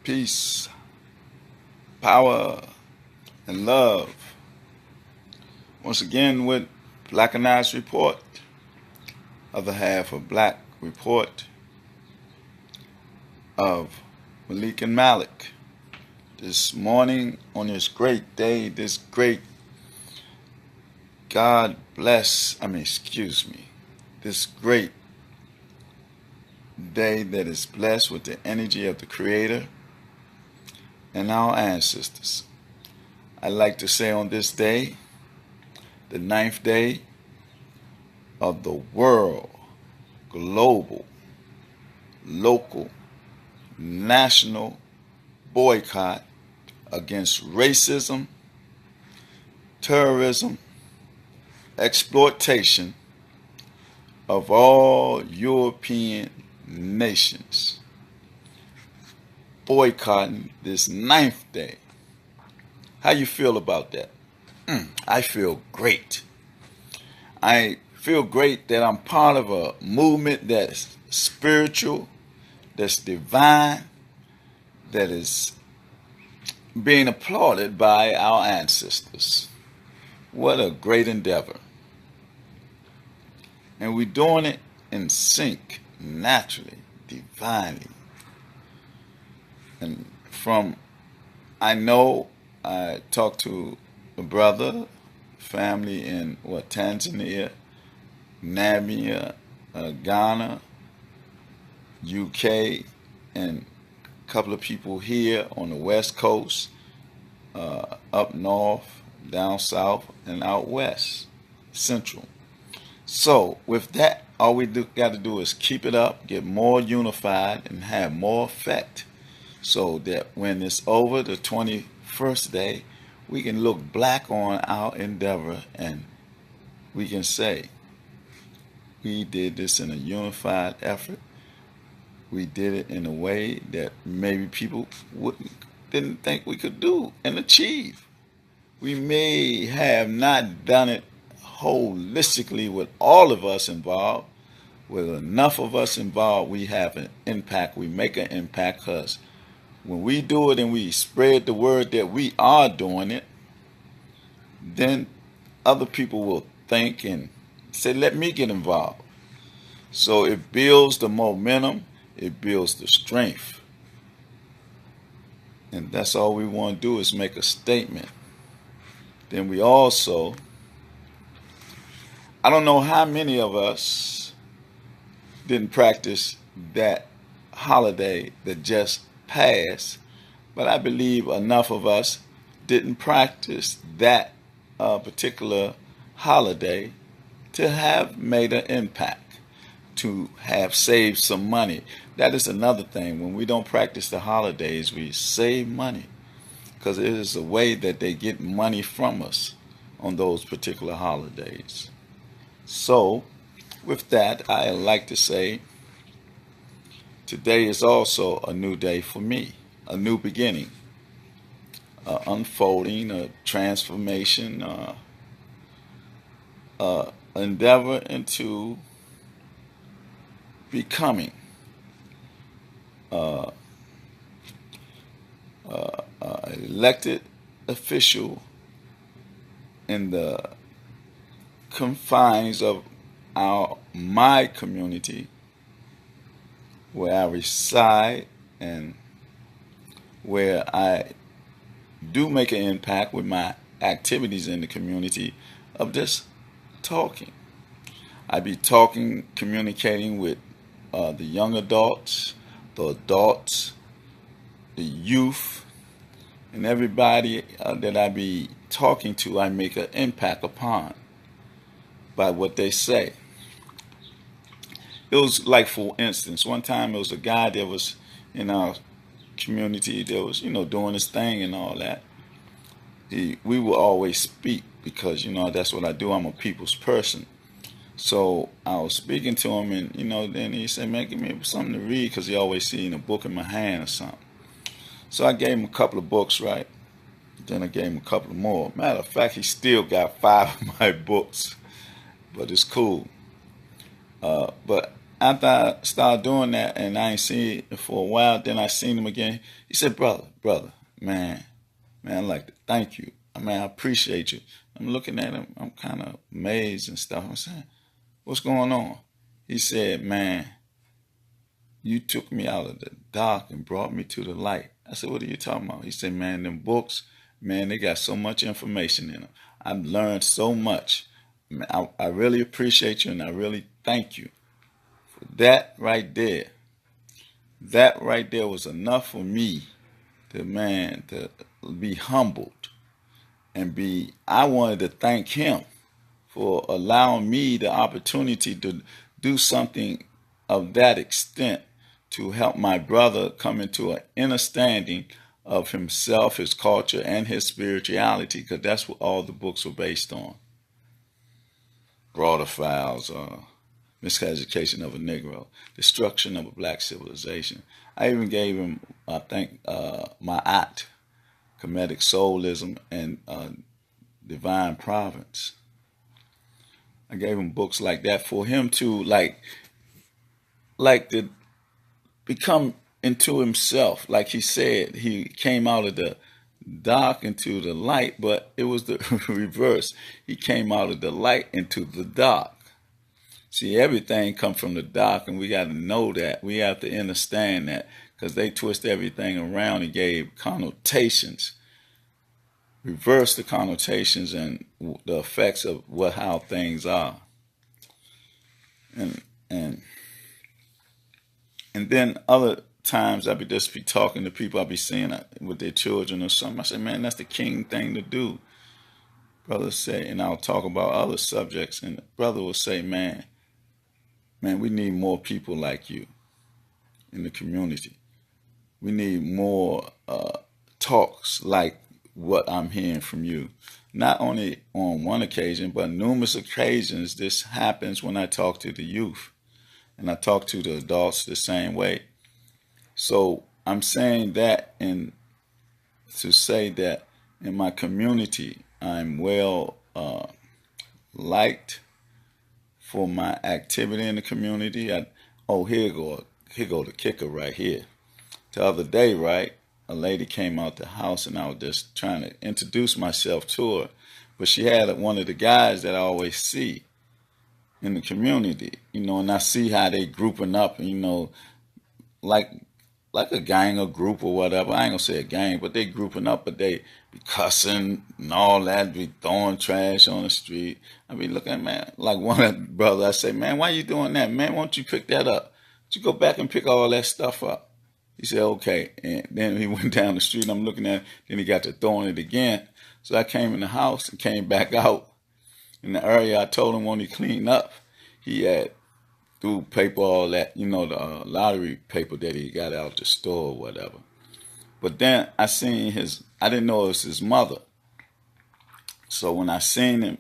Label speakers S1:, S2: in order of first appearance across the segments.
S1: Peace, power, and love. Once again with Blackanized Report, other half of Black Report of Malik and Malik. This morning on this great day, this great this great day that is blessed with the energy of the Creator and our ancestors. I'd like to say on this day, the 9th day of the world, global, local, national boycott against racism, terrorism, exploitation of all European nations. Boycotting this 9th day. How you feel about that? I feel great. I feel great that I'm part of a movement that's spiritual, that's divine, that is being applauded by our ancestors. What a great endeavor. And we're doing it in sync, naturally, divinely. And I talked to a brother, family in Tanzania, Namibia, Ghana, UK, and a couple of people here on the West Coast, up north, down south, and out west, central. So with that, all we got to do is keep it up, get more unified, and have more effect, so that when it's over, the 21st day, we can look back on our endeavor and we can say, we did this in a unified effort. We did it in a way that maybe people didn't think we could do and achieve. We may have not done it holistically with all of us involved. With enough of us involved, we have an impact. We make an impact, because when we do it and we spread the word that we are doing it, then other people will think and say, let me get involved. So it builds the momentum, it builds the strength. And that's all we want to do, is make a statement. Then we also, I don't know how many of us didn't practice that holiday that just passed, but I believe enough of us didn't practice that particular holiday to have made an impact, to have saved some money. That is another thing. When we don't practice the holidays, we save money, because it is a way that they get money from us on those particular holidays. So with that, I like to say, today is also a new day for me, a new beginning, unfolding, a transformation, endeavor into becoming elected official in the confines of my community, where I reside and where I do make an impact with my activities in the community of just talking. I be talking, communicating with the young adults, the youth, and everybody that I be talking to, I make an impact upon by what they say. It was like, for instance, one time it was a guy that was in our community that was, doing his thing and all that. We will always speak because, that's what I do. I'm a people's person. So I was speaking to him, and then he said, "Man, give me something to read," because he always seen a book in my hand or something. So I gave him a couple of books, right? Then I gave him a couple of more. Matter of fact, he still got 5 of my books, but it's cool. But after I started doing that, and I ain't seen it for a while, then I seen him again. He said, "Brother, man, I'd like to thank you. I mean, I appreciate you." I'm looking at him. I'm kind of amazed and stuff. I'm saying, "What's going on?" He said, "Man, you took me out of the dark and brought me to the light." I said, "What are you talking about?" He said, "Man, them books, man, they got so much information in them. I've learned so much. Man, I really appreciate you, and I really thank you for that right there. That right there was enough for me to be humbled and be. I wanted to thank him for allowing me the opportunity to do something of that extent to help my brother come into an understanding of himself, his culture, and his spirituality, because that's what all the books were based on. Broader Files, Miseducation of a Negro, Destruction of a Black Civilization. I even gave him, I think, my act, Comedic Soulism and Divine Providence. I gave him books like that for him to like to become into himself. Like he said, he came out of the dark into the light, but it was the reverse. He came out of the light into the dark. See, everything comes from the dark, and we got to know that. We have to understand that, because they twist everything around and gave connotations, reverse the connotations and the effects of how things are. And then other times I be just be talking to people, I be seeing with their children or something. I say, "Man, that's the king thing to do." Brother say, and I'll talk about other subjects, and the brother will say, man, we need more people like you in the community. We need more talks like what I'm hearing from you. Not only on one occasion, but numerous occasions this happens when I talk to the youth. And I talk to the adults the same way. So I'm saying that and to say that in my community, I'm well liked for my activity in the community. Here go the kicker right here. The other day, right, a lady came out the house, and I was just trying to introduce myself to her, but she had one of the guys that I always see in the community, and I see how they grouping up, like a gang or group or whatever. I ain't gonna say a gang, but they grouping up, but they be cussing and all that, be throwing trash on the street. I be looking, man, like one of the brothers, I say, "Man, why you doing that? Man, why don't you pick that up? You go back and pick all that stuff up." He said, "Okay." And then he went down the street, and I'm looking at it, then he got to throwing it again. So I came in the house and came back out in the area. I told him when he cleaned up, he had threw paper, all that, the lottery paper that he got out the store or whatever. But then I seen I didn't know it was his mother. So when I seen him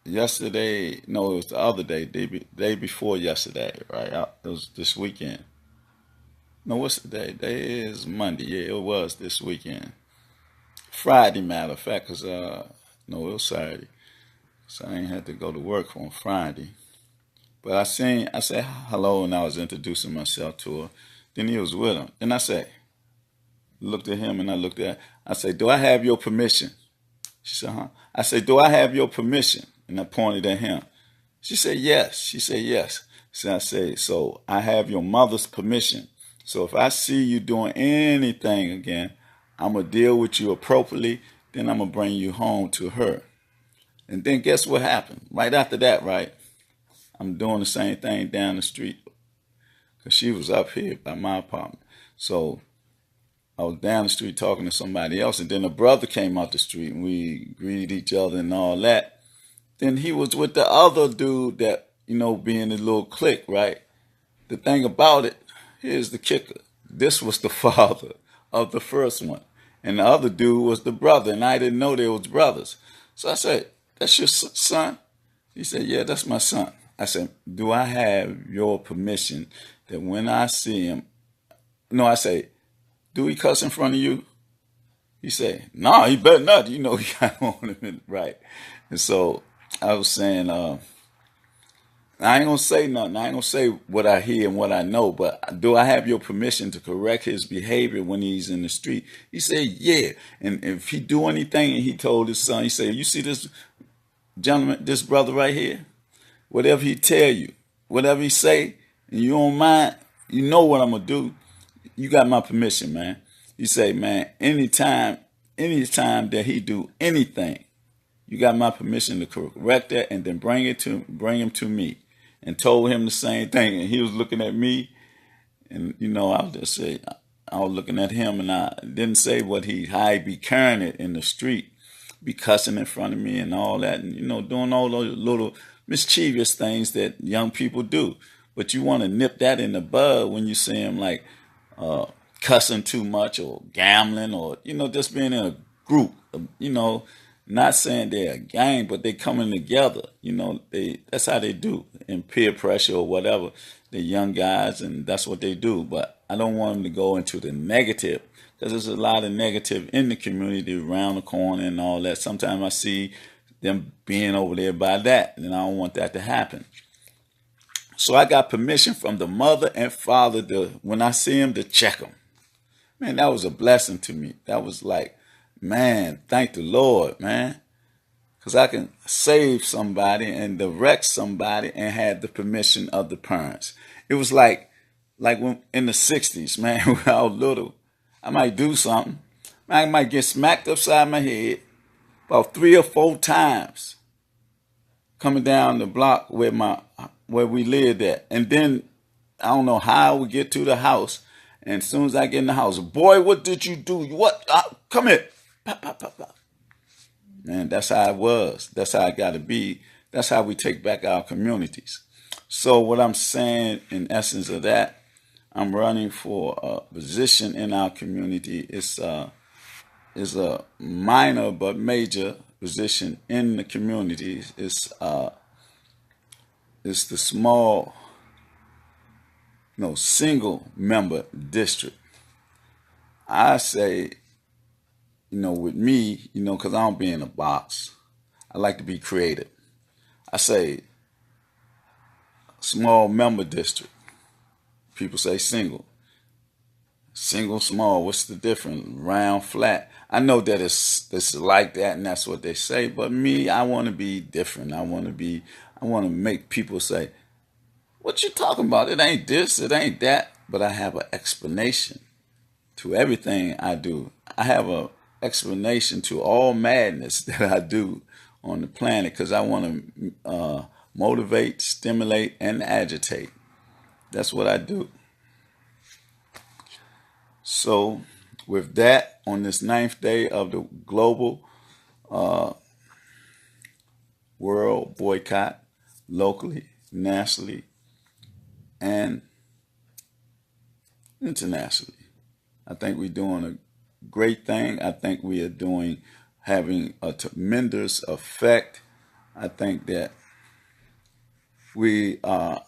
S1: yesterday, no, it was the other day, day before yesterday, right? It was this weekend. No, what's the day? Day is Monday. Yeah, it was this weekend. Friday, matter of fact, because, no, it was Saturday. So I ain't had to go to work on Friday. But I said hello, and I was introducing myself to her. Then he was with him. Then I looked at him, and I said, "Do I have your permission?" She said, "Huh?" I said, "Do I have your permission?" And I pointed at him. She said, "Yes." She said, "Yes." So I said, "So I have your mother's permission. So if I see you doing anything again, I'm going to deal with you appropriately. Then I'm going to bring you home to her." And then guess what happened? Right after that, right, I'm doing the same thing down the street, because she was up here by my apartment. So I was down the street talking to somebody else, and then a brother came out the street, and we greeted each other and all that. Then he was with the other dude that, being a little clique, right? The thing about it, here's the kicker. This was the father of the first one, and the other dude was the brother, and I didn't know they was brothers. So I said, that's your son? He said, yeah, that's my son. I said, do I have your permission that when I see him, no, I say, do he cuss in front of you? He said, no, he better not. You know, he got on him, right? And so I was saying, I ain't gonna say nothing. I ain't gonna say what I hear and what I know, but do I have your permission to correct his behavior when he's in the street? He said, yeah. And if he do anything, and he told his son, he said, you see this gentleman, this brother right here? Whatever he tell you, whatever he say, and you don't mind, you know what I'm gonna do. You got my permission, man. He say, man, anytime that he do anything, you got my permission to correct that and then bring him to me. And told him the same thing. And he was looking at me, and I was just say, I was looking at him, and I didn't say how he be carrying it in the street, be cussing in front of me and all that, and doing all those little mischievous things that young people do. But you want to nip that in the bud when you see him like cussing too much or gambling or just being in a group. Not saying they're a gang, but they coming together. That's how they do in peer pressure or whatever. They're young guys, and that's what they do. But I don't want them to go into the negative, because there's a lot of negative in the community around the corner and all that. Sometimes I see them being over there by that, and I don't want that to happen. So I got permission from the mother and father when I see them, to check them. Man, that was a blessing to me. That was like, man, thank the Lord, man. Because I can save somebody and direct somebody and had the permission of the parents. It was like when in the 60s, man, when I was little, I might do something. I might get smacked upside my head about 3 or 4 times coming down the block where we lived at. And then I don't know how we get to the house. And as soon as I get in the house, boy, what did you do? What? Come here. Pop, pop, pop, pop. Man, that's how it was. That's how it got to be. That's how we take back our communities. So what I'm saying, in essence of that, I'm running for a position in our community. It's a minor but major position in the community. It's the small, single member district. I say, with me, because I don't be in a box. I like to be creative. I say small member district. People say single. Single, small, what's the difference? Round, flat. I know that it's like that, and that's what they say, but me, I want to be different. I want to make people say, what you talking about? It ain't this, it ain't that. But I have an explanation to everything I do. I have a explanation to all madness that I do on the planet, because I want to motivate, stimulate, and agitate. That's what I do. So with that, on this 9th day of the global world boycott, locally, nationally, and internationally, I think we're doing a great thing. I think we are having a tremendous effect. I think that we are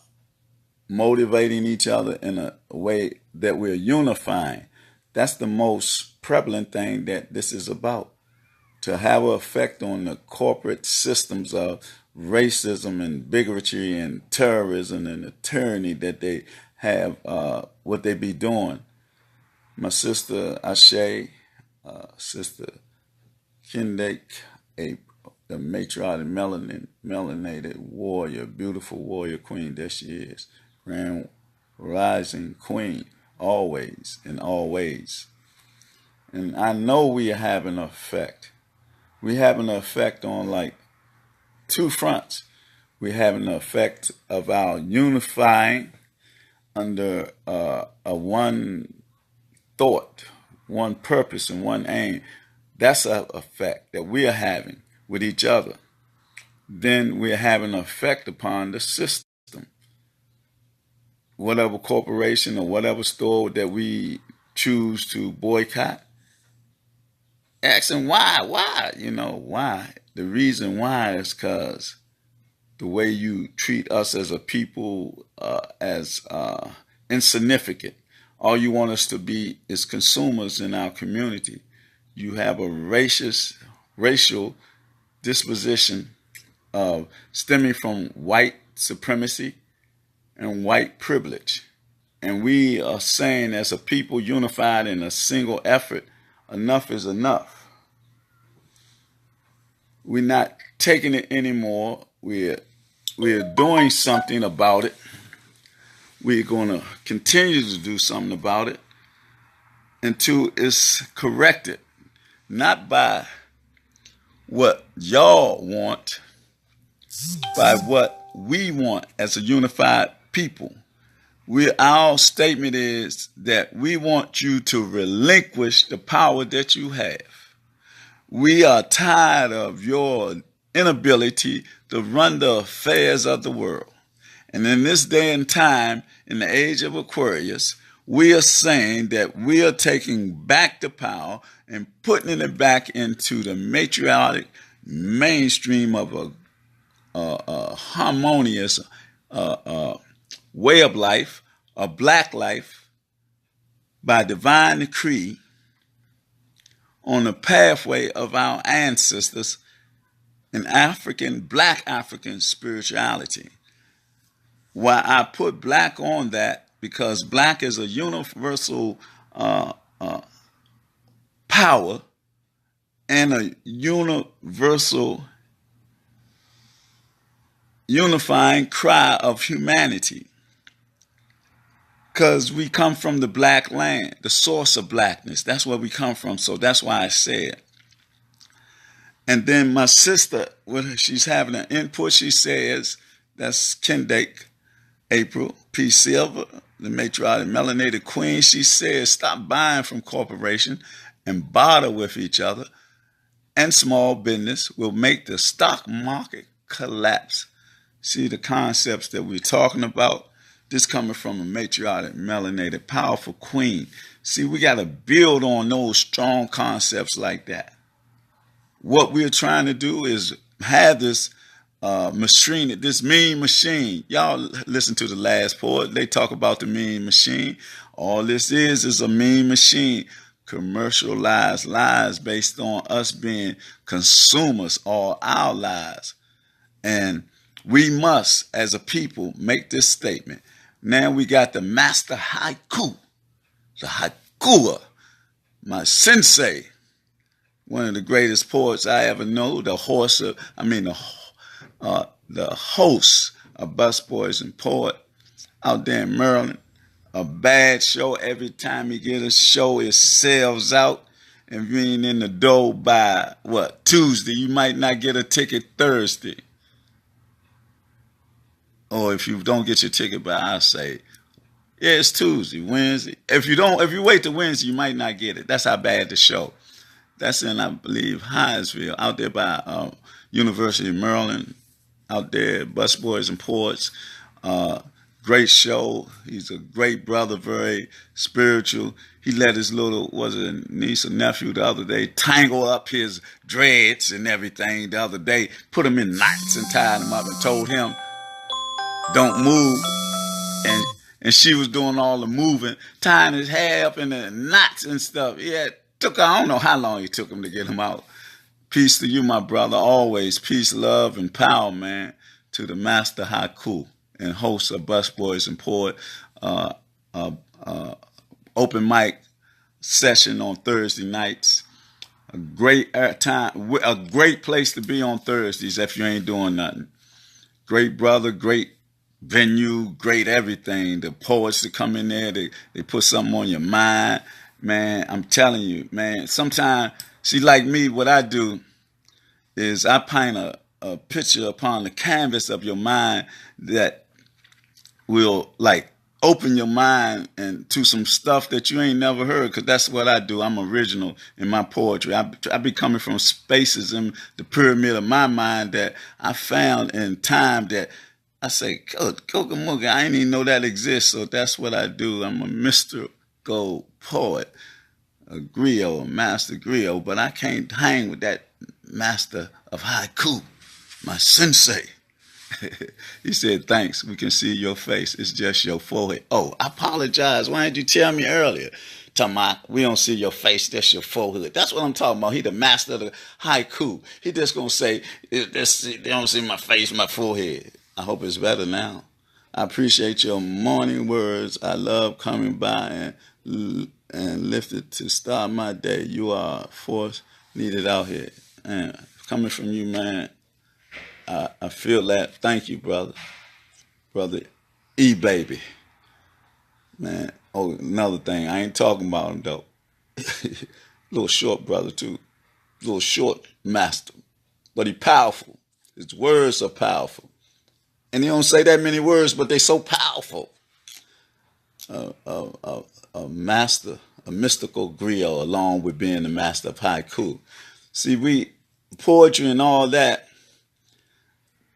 S1: motivating each other in a way that we're unifying. That's the most prevalent thing that this is about. To have an effect on the corporate systems of racism and bigotry and terrorism and the tyranny that they have, what they be doing. My sister Ashe, Sister Kendake, the matriarch, melanated warrior, beautiful warrior queen, there she is. Grand rising queen, always, in all ways. And I know we are having an effect. We're having an effect on like 2 fronts. We're having an effect of our unifying under a one thought, one purpose, and one aim. That's an effect that we are having with each other. Then we're having an effect upon the system. Whatever corporation or whatever store that we choose to boycott, asking why, why? The reason why is because the way you treat us as a people as insignificant. All you want us to be is consumers in our community. You have a racial disposition of stemming from white supremacy and white privilege. And we are saying as a people unified in a single effort, enough is enough. We're not taking it anymore. We're doing something about it. We're going to continue to do something about it until it's corrected, not by what y'all want, by what we want as a unified people. Our statement is that we want you to relinquish the power that you have. We are tired of your inability to run the affairs of the world. And in this day and time, in the age of Aquarius, we are saying that we are taking back the power and putting it back into the matriarchal mainstream of a harmonious way of life, a black life, by divine decree on the pathway of our ancestors in black African spirituality. Why I put black on that, because black is a universal power and a universal unifying cry of humanity. Because we come from the black land, the source of blackness. That's where we come from. So that's why I said. And then my sister, when she's having an input, she says, that's Kendake April P. Silver, the matriarch melanated queen. She says, stop buying from corporation and barter with each other, and small business will make the stock market collapse. See the concepts that we're talking about? This coming from a matriarch melanated powerful queen. See, we got to build on those strong concepts like that. What we're trying to do is have this machine, this mean machine. Y'all listen to the last poet. They talk about the mean machine. All this is a mean machine. Commercialized lies based on us being consumers all our lives. And we must, as a people, make this statement. Now we got the master haiku, the haikua, my sensei, one of the greatest poets I ever know, the host of Busboys and Poet out there in Maryland. A bad show. Every time he get a show, it sells out. And if you ain't in the door by, Tuesday, you might not get a ticket Thursday. Or if you don't get your ticket by, I say, yeah, it's Tuesday, Wednesday. If you wait till Wednesday, you might not get it. That's how bad the show. That's in, I believe, Hyattsville, out there by University of Maryland, out there, Busboys and Poets. Great show. He's a great brother, very spiritual. He let his little, niece or nephew the other day, tangle up his dreads and everything the other day, put him in knots and tied him up and told him, don't move. And she was doing all the moving, tying his hair up in the knots and stuff. Yeah, I don't know how long it took him to get him out. Peace to you, my brother. Always peace, love, and power, man, to the master haiku and host of Busboys and Poet open mic session on Thursday nights. A great time, a great place to be on Thursdays if you ain't doing nothing. Great brother, great venue, great everything. The poets that come in there, they put something on your mind. Man, I'm telling you, man, sometimes, see, like me, what I do is I paint a picture upon the canvas of your mind that will, open your mind and to some stuff that you ain't never heard, because that's what I do. I'm original in my poetry. I be coming from spaces in the pyramid of my mind that I found in time that I say, Kokamuga, I didn't even know that exists, so that's what I do. I'm a mystical poet, a griot, a master griot, but I can't hang with that master of haiku, my sensei. He said, thanks, we can see your face. It's just your forehead. Oh, I apologize. Why didn't you tell me earlier? Talking about, we don't see your face, that's your forehead. That's what I'm talking about. He the master of the haiku. He just going to say, they don't see my face, my forehead. I hope it's better now. I appreciate your morning words. I love coming by and lifted to start my day. You are a force needed out here. And coming from you, man, I feel that. Thank you, brother. Brother E-Baby. Man, oh, another thing. I ain't talking about him, though. Little short brother, too. Little short master. But he powerful. His words are powerful. And he don't say that many words, but they so powerful. A master, a mystical griot, along with being the master of haiku. See, poetry and all that,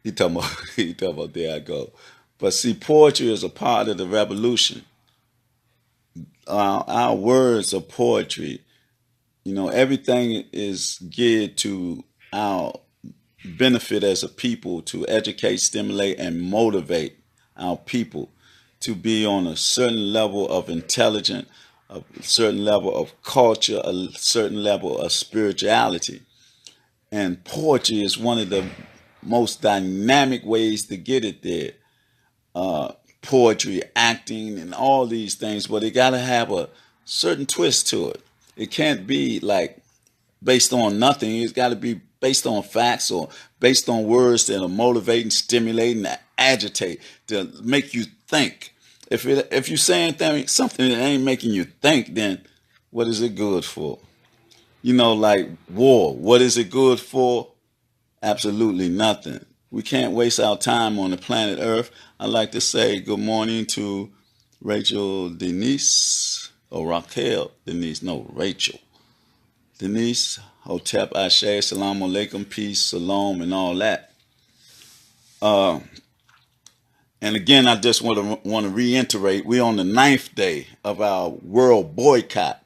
S1: he talking about, there I go. But see, poetry is a part of the revolution. Our words are poetry. You know, everything is geared to our benefit as a people, to educate, stimulate, and motivate our people to be on a certain level of intelligence, a certain level of culture, a certain level of spirituality. And poetry is one of the most dynamic ways to get it there. Poetry, acting, and all these things, but it got to have a certain twist to it. It can't be like based on nothing. It's got to be based on facts or based on words that are motivating, stimulating, and agitate to make you think. If you're saying something that ain't making you think, then what is it good for? You know, like war. What is it good for? Absolutely nothing. We can't waste our time on the planet Earth. I'd like to say good morning to Rachel Denise, or Raquel Denise, no, Rachel Denise, Hotep, Ashe, Salam Alaikum, peace, Shalom, and all that. And again, I just want to reiterate, we're on the 9th day of our world boycott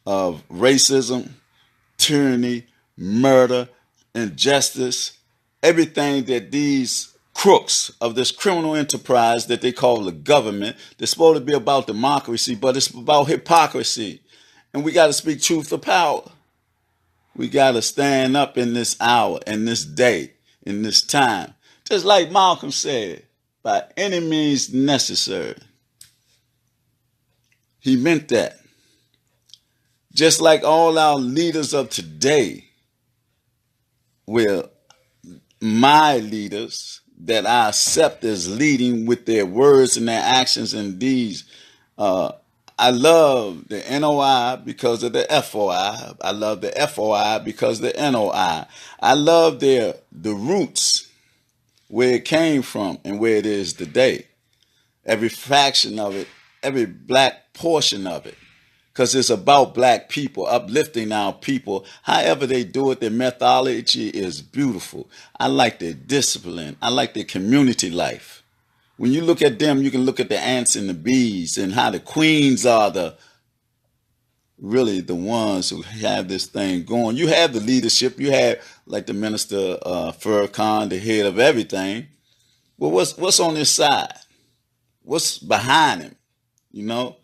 S1: of racism, tyranny, murder, injustice, everything that these crooks of this criminal enterprise that they call the government, they're supposed to be about democracy, but it's about hypocrisy. And we got to speak truth to power. We got to stand up in this hour, in this day, in this time. Just like Malcolm said, by any means necessary. He meant that. Just like all our leaders of today, well, my leaders that I accept as leading with their words and their actions and deeds. I love the NOI because of the FOI. I love the FOI because of the NOI. I love the roots, where it came from and where it is today. Every fraction of it, every black portion of it. Because it's about black people, uplifting our people. However they do it, their methodology is beautiful. I like their discipline. I like their community life. When you look at them, you can look at the ants and the bees and how the queens are really the ones who have this thing going. You have the leadership. You have like the minister Farrakhan, the head of everything. Well, what's on his side? What's behind him? You know?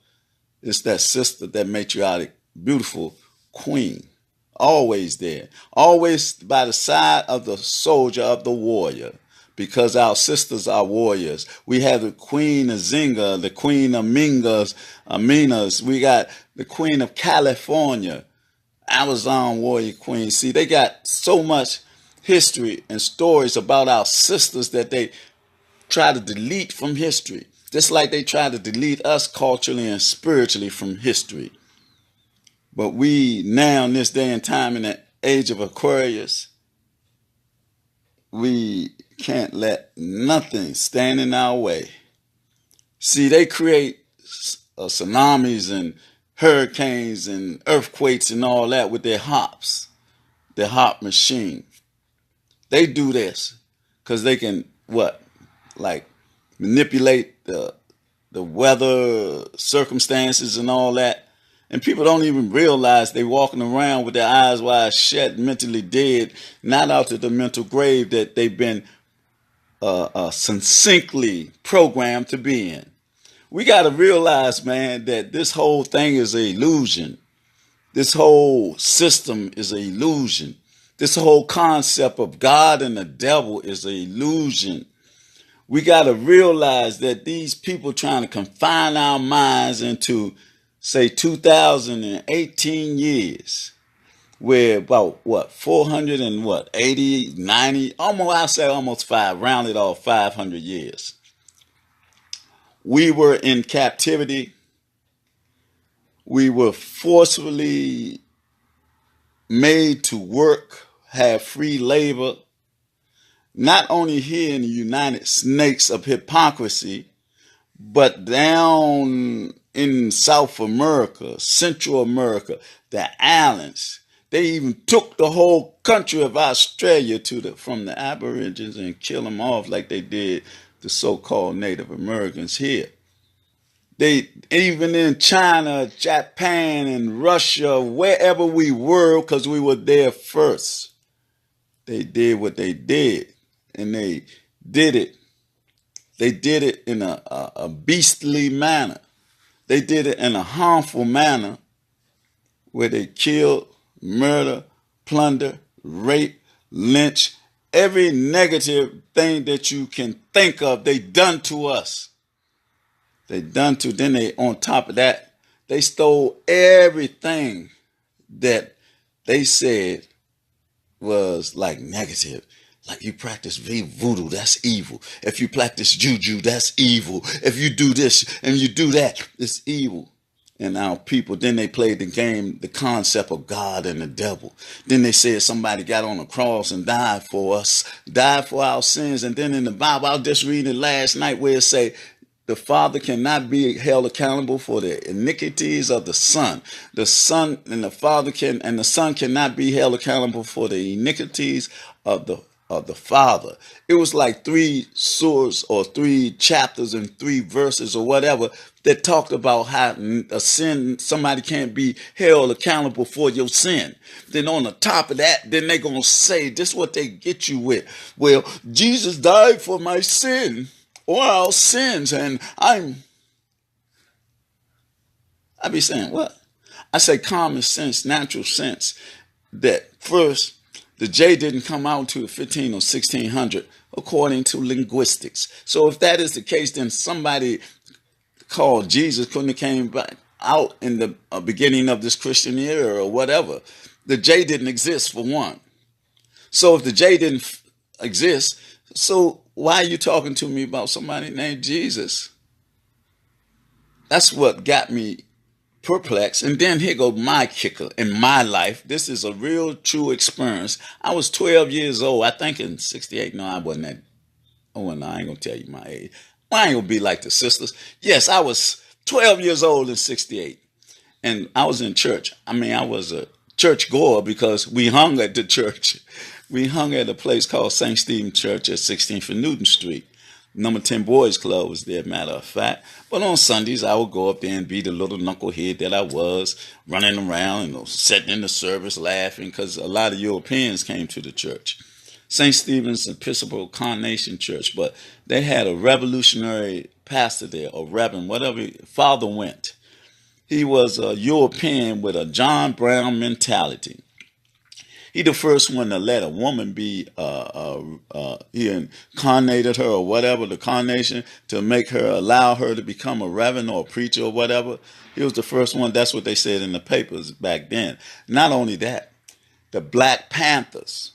S1: It's that sister, that matriarch, beautiful queen. Always there. Always by the side of the soldier, of the warrior. Because our sisters are warriors. We have the Queen of Zinga, the Queen of Aminas. We got the Queen of California, Amazon warrior queen. See, they got so much history and stories about our sisters that they try to delete from history. Just like they try to delete us culturally and spiritually from history. But we now, in this day and time, in the age of Aquarius, we can't let nothing stand in our way. See, they create tsunamis and hurricanes and earthquakes and all that with their hops, their hop machine. They do this because they can, manipulate the weather circumstances and all that. And people don't even realize they walking around with their eyes wide shut, mentally dead, not out to the mental grave that they've been succinctly programmed to be in. We got to realize, man, that this whole thing is an illusion. This whole system is an illusion. This whole concept of God and the devil is an illusion. We got to realize that these people trying to confine our minds into, say, 2018 years, where about, 480, 90, almost, I'll say almost rounded off 500 years. We were in captivity. We were forcefully made to work, have free labor, not only here in the United Snakes of hypocrisy, but down in South America, Central America, the islands. They even took the whole country of Australia from the Aborigines and killed them off like they did the so-called Native Americans here. They, even in China, Japan, and Russia, wherever we were, because we were there first, they did what they did. And they did it. They did it in a beastly manner. They did it in a harmful manner where they killed, murder, plunder, rape, lynch, every negative thing that you can think of, they done to us. Then they, on top of that, they stole everything that they said was like negative. Like, you practice voodoo, that's evil. If you practice juju, that's evil. If you do this and you do that, it's evil. And our people, then they played the game, the concept of God and the devil. Then they said somebody got on the cross and died for us, died for our sins. And then in the Bible, I was just reading it last night where it say, the Father cannot be held accountable for the iniquities of the Son. The Son and the Son cannot be held accountable for the iniquities of the Father. It was like 3 surahs or 3 chapters and 3 verses or whatever that talked about how a sin, somebody can't be held accountable for your sin. Then on the top of that, then they're going to say, this is what they get you with. Well, Jesus died for my sin or our sins, and I be saying, what? I say common sense, natural sense, that first, the J didn't come out until 15 or 1600, according to linguistics. So if that is the case, then somebody called Jesus couldn't have came back out in the beginning of this Christian era or whatever. The J didn't exist, for one. So if the J didn't exist, so why are you talking to me about somebody named Jesus? That's what got me perplexed. And then here goes my kicker in my life. This is a real true experience. I was 12 years old, I think in 68. No, I wasn't that. Oh, no, I ain't gonna tell you my age. I ain't gonna be like the sisters. Yes, I was 12 years old in 68. And I was in church. I mean, I was a church goer because we hung at the church. We hung at a place called St. Stephen Church at 16th and Newton Street. Number 10 Boys Club was there, matter of fact. But on Sundays, I would go up there and be the little knucklehead that I was, running around, sitting in the service, laughing, because a lot of Europeans came to the church. St. Stephen's Episcopal Carnation Church, but they had a revolutionary pastor there, or reverend, whatever, Father Went. He was a European with a John Brown mentality. He the first one to let a woman be, he incarnated her or whatever, the carnation, to make her, allow her to become a reverend or a preacher or whatever. He was the first one. That's what they said in the papers back then. Not only that, the Black Panthers,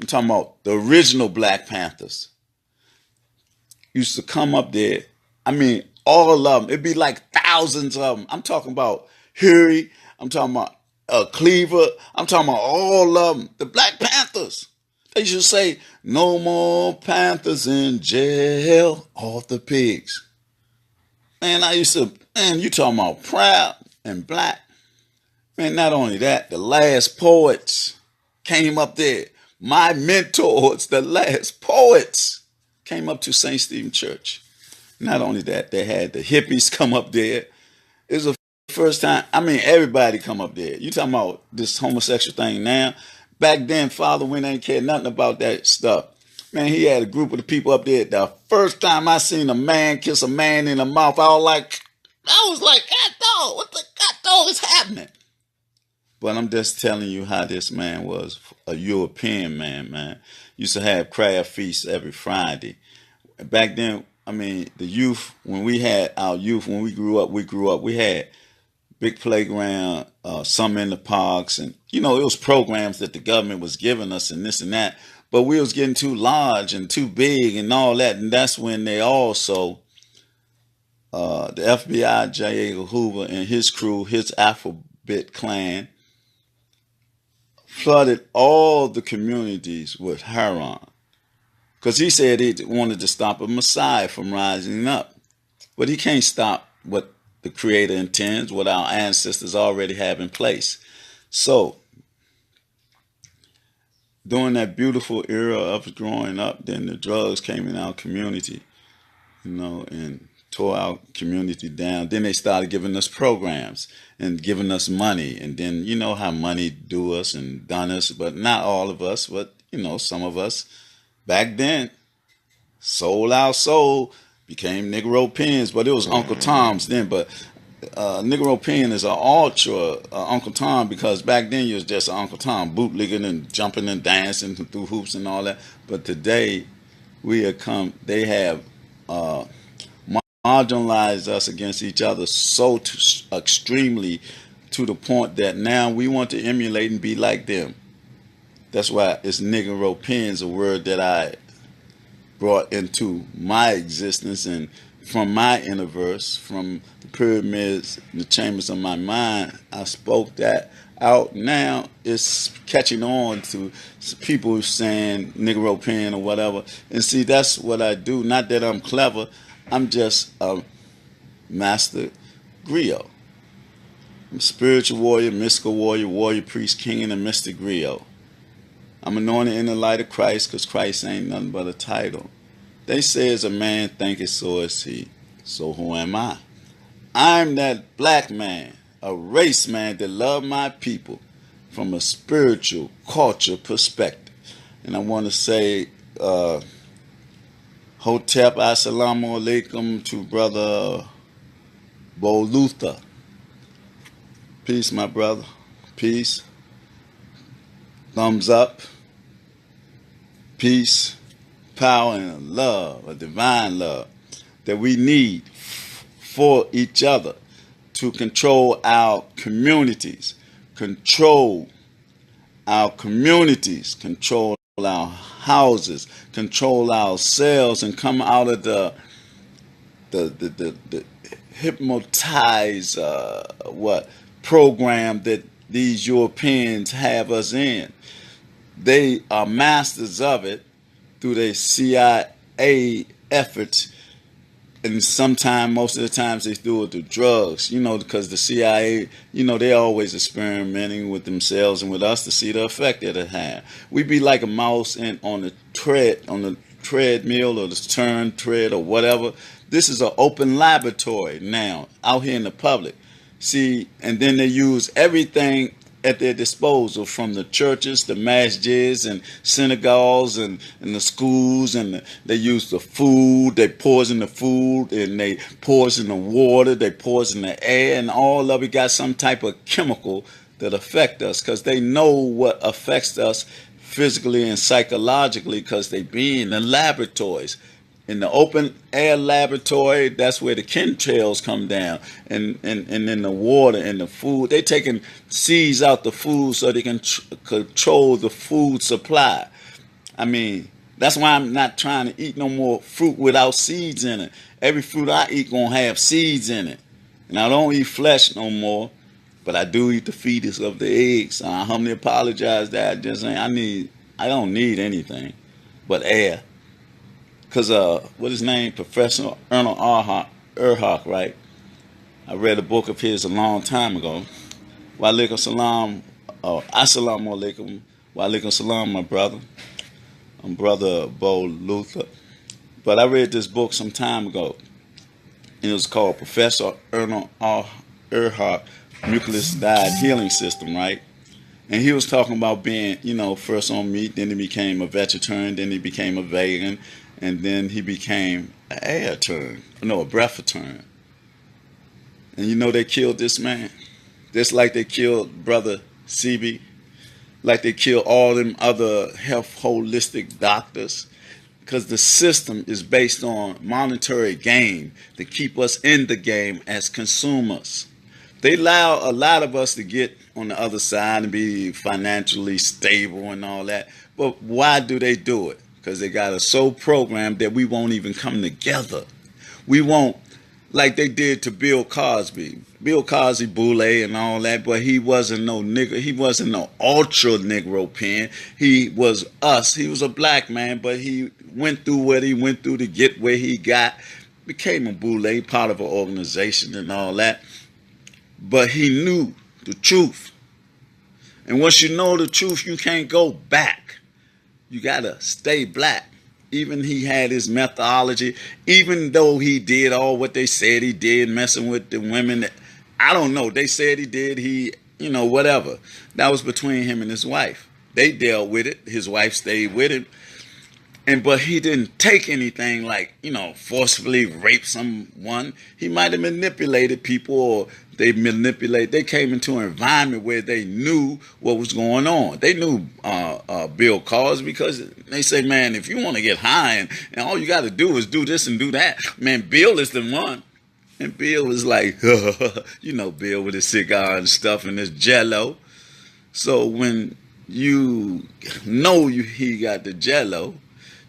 S1: I'm talking about the original Black Panthers, used to come up there. I mean, all of them. It'd be like thousands of them. I'm talking about Huey. I'm talking about Cleaver. I'm talking about all of them. The Black Panthers. They should say, no more Panthers in jail, off the pigs. Man, you talking about proud and black. Man, not only that, the last poets came up there. My mentors, the last poets, came up to St. Stephen Church. Not only that, they had the hippies come up there. It was a first time, I mean, everybody come up there. You talking about this homosexual thing now? Back then, Father Win ain't cared nothing about that stuff. Man, he had a group of the people up there. The first time I seen a man kiss a man in the mouth, I was like, God dog, what the God dog is happening? But I'm just telling you how this man was, a European man. Used to have crab feasts every Friday. Back then, I mean, the youth, when we grew up, we had big playground, some in the parks, and it was programs that the government was giving us and this and that. But we was getting too large and too big and all that, and that's when they also, the FBI, J. Edgar Hoover and his crew, his Alphabet clan, flooded all the communities with heroin. Because he said he wanted to stop a Messiah from rising up. But he can't stop what the Creator intends, what our ancestors already have in place. So, during that beautiful era of growing up, then the drugs came in our community, and tore our community down. Then they started giving us programs and giving us money. And then you know how money do us and done us, but not all of us, but some of us back then sold our soul, became Negro pens, but it was Uncle Tom's then. But Negro pen is an ultra Uncle Tom, because back then you was just an Uncle Tom bootlegging and jumping and dancing through hoops and all that. But today they have marginalized us against each other so extremely, to the point that now we want to emulate and be like them. That's why it's Negro pens, a word that I brought into my existence, and from my universe, from the pyramids and the chambers of my mind, I spoke that out. Now it's catching on to people saying Negro pen or whatever. And see, that's what I do. Not that I'm clever. I'm just a master griot. I'm a spiritual warrior, mystical warrior, warrior priest, king, and a mystic griot. I'm anointed in the light of Christ, because Christ ain't nothing but a title. They say as a man thinketh, so is he. So who am I? I'm that black man, a race man that love my people from a spiritual culture perspective. And I want to say, Hotep, assalamu alaikum to brother Bo Luther. Peace, my brother. Peace. Thumbs up. Peace, power, and love, a divine love that we need for each other to control our communities, control our houses, control ourselves, and come out of the hypnotized program that these Europeans have us in. They are masters of it through their CIA efforts, and sometimes, most of the times, they do it through drugs, because the CIA, they're always experimenting with themselves and with us to see the effect that it has. We be like a mouse on the treadmill or the turn tread or whatever. This is an open laboratory now, out here in the public. See, and then they use everything at their disposal, from the churches, the masjids and synagogues and the schools, and they use the food, they poison the food, and they poison the water, they poison the air, and all of it got some type of chemical that affect us, because they know what affects us physically and psychologically, because they be in the laboratories. In the open air laboratory, that's where the chemtrails come down, and in the water and the food. They taking seeds out the food so they can control the food supply. I mean, that's why I'm not trying to eat no more fruit without seeds in it. Every fruit I eat gonna have seeds in it. And I don't eat flesh no more, but I do eat the fetus of the eggs. I humbly apologize that I don't need anything but air. Because, what his name, Professor Ernest Erhard, right? I read a book of his a long time ago. Wa alaikum salam, assalamu alaikum, wa alaikum salam, my brother. I'm brother Bo Luther. But I read this book some time ago. And it was called Professor Ernest Earhart nucleoside healing system, right? And he was talking about being, first on meat, then he became a vegetarian, then he became a vegan, and then he became an air-tarian, no, a breatharian. And they killed this man. Just like they killed Brother CB, like they killed all them other health holistic doctors. Because the system is based on monetary gain to keep us in the game as consumers. They allow a lot of us to get on the other side and be financially stable and all that. But why do they do it? Because they got us so programmed that we won't even come together. We won't, like they did to Bill Cosby. Bill Cosby, Boule and all that, but he wasn't no nigga. He wasn't no ultra Negro pen. He was us. He was a black man, but he went through what he went through to get where he got. Became a Boule, part of an organization and all that. But he knew the truth. And once you know the truth, you can't go back. You got to stay black. Even he had his methodology, even though he did all what they said he did, messing with the women. I don't know. They said he did. Whatever. That was between him and his wife. They dealt with it. His wife stayed with him. But he didn't take anything like, forcefully rape someone. He might have manipulated people, or they came into an environment where they knew what was going on. They knew Bill Cosby, because they say, man, if you want to get high and all you got to do is do this and do that, man, Bill is the one. And Bill was like, Bill with his cigar and stuff and his jello. So when you know he got the jello,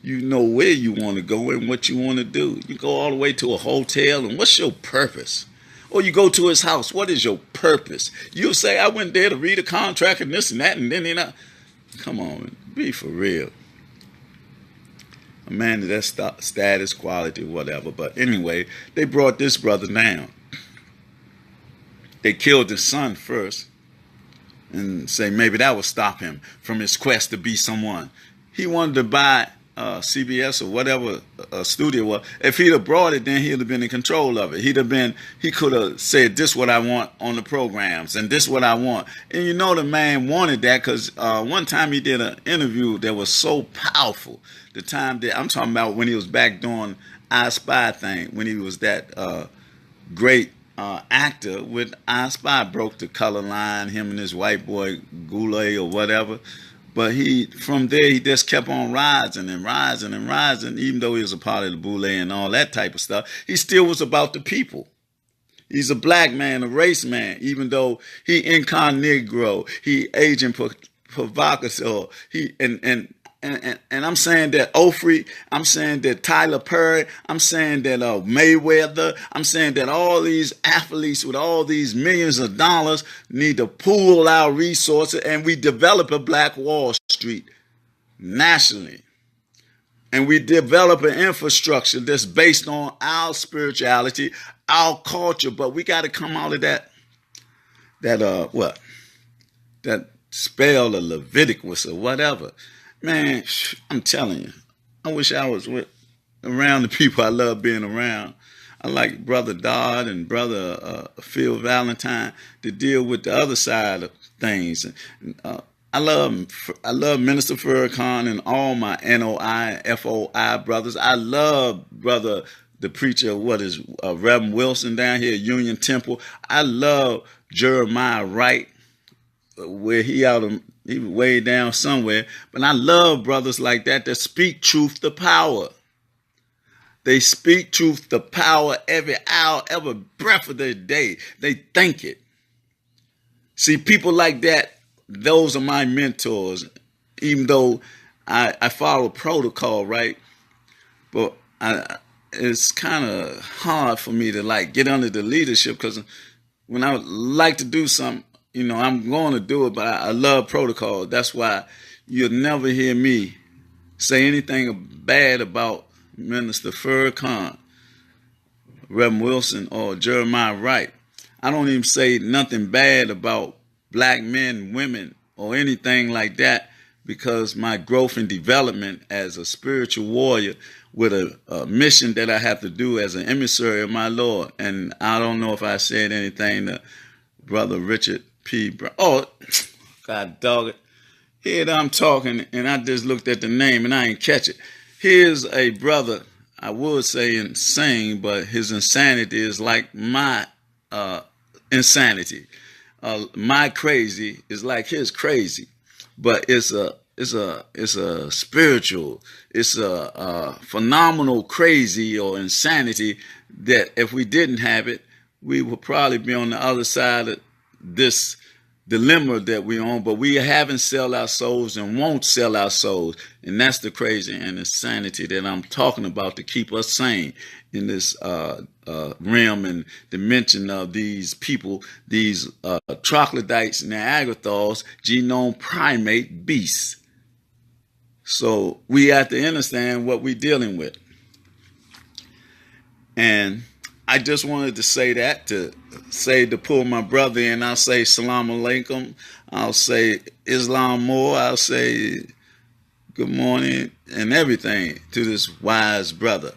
S1: you know where you want to go and what you want to do. You go all the way to a hotel, and what's your purpose? Or you go to his house, what is your purpose? You'll say, I went there to read a contract and this and that, and then, come on, be for real. A man of that status, quality, whatever. But anyway, they brought this brother down. They killed his son first, and say maybe that would stop him from his quest to be someone. He wanted to buy CBS or whatever studio was. If he'd have brought it, then he'd have been in control of it. He could have said, this what I want on the programs, and this what I want. And the man wanted that, because one time he did an interview that was so powerful. The time that I'm talking about, when he was back doing I Spy thing, when he was that great actor with I Spy, broke the color line, him and his white boy Goulet or whatever. But from there, he just kept on rising and rising and rising. Even though he was a part of the Boule and all that type of stuff, he still was about the people. He's a black man, a race man, even though he incognito, he agent provocateur, and I'm saying that Ofri, I'm saying that Tyler Perry, I'm saying that Mayweather, I'm saying that all these athletes with all these millions of dollars need to pool our resources, and we develop a Black Wall Street nationally. And we develop an infrastructure that's based on our spirituality, our culture, but we got to come out of that spell of Leviticus or whatever. Man, I'm telling you, I wish I was around the people I love being around. I like Brother Dodd and Brother Phil Valentine to deal with the other side of things. I love Minister Farrakhan and all my NOI, FOI brothers. I love Brother, the preacher, Reverend Wilson down here at Union Temple. I love Jeremiah Wright, where he way down somewhere. But I love brothers like that speak truth to power. They speak truth to power every hour, every breath of their day. They think it. See, people like that, those are my mentors, even though I follow protocol, right? But it's kind of hard for me to get under the leadership, because when I like to do something, I'm going to do it, but I love protocol. That's why you'll never hear me say anything bad about Minister Farrakhan, Reverend Wilson, or Jeremiah Wright. I don't even say nothing bad about black men, women, or anything like that, because my growth and development as a spiritual warrior with a mission that I have to do as an emissary of my Lord. And I don't know if I said anything to Brother Richard P. Oh, God dog it. Here I'm talking, and I just looked at the name, and I ain't catch it. Here's a brother, I would say insane, but his insanity is like my insanity. My crazy is like his crazy, but it's a spiritual, it's a phenomenal crazy or insanity that if we didn't have it, we would probably be on the other side of this dilemma that we're on, but we haven't sell our souls and won't sell our souls. And that's the crazy and insanity that I'm talking about to keep us sane in this realm and dimension of these people, these troglodytes, Neanderthals, genome primate beasts. So we have to understand what we're dealing with. And I just wanted to say that, to pull my brother in. I'll say salam alaikum. I'll say Islam more. I'll say good morning and everything to this wise brother.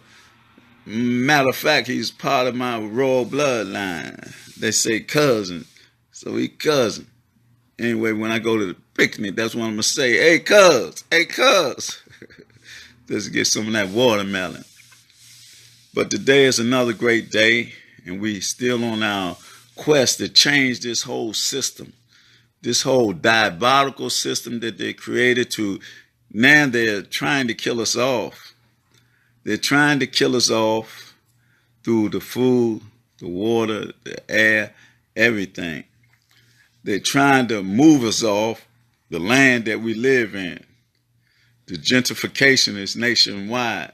S1: Matter of fact, he's part of my royal bloodline. They say cousin, so he cousin. Anyway, when I go to the picnic, that's what I'm going to say. Hey, cuz. Hey, cuz. Let's get some of that watermelon. But today is another great day, and we still on our quest to change this whole system, this whole diabolical system that they created to, now they're trying to kill us off. They're trying to kill us off through the food, the water, the air, everything. They're trying to move us off the land that we live in. The gentrification is nationwide.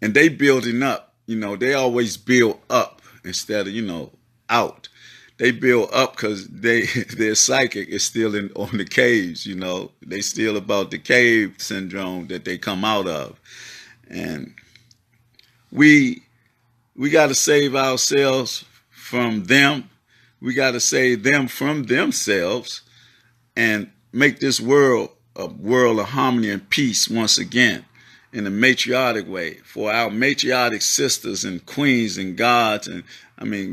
S1: And they building up, they always build up instead of, out. They build up because their psychic is still on the caves, They still about the cave syndrome that they come out of. And we got to save ourselves from them. We got to save them from themselves and make this world a world of harmony and peace once again, in a matriarchic way, for our matriarchic sisters and queens and gods and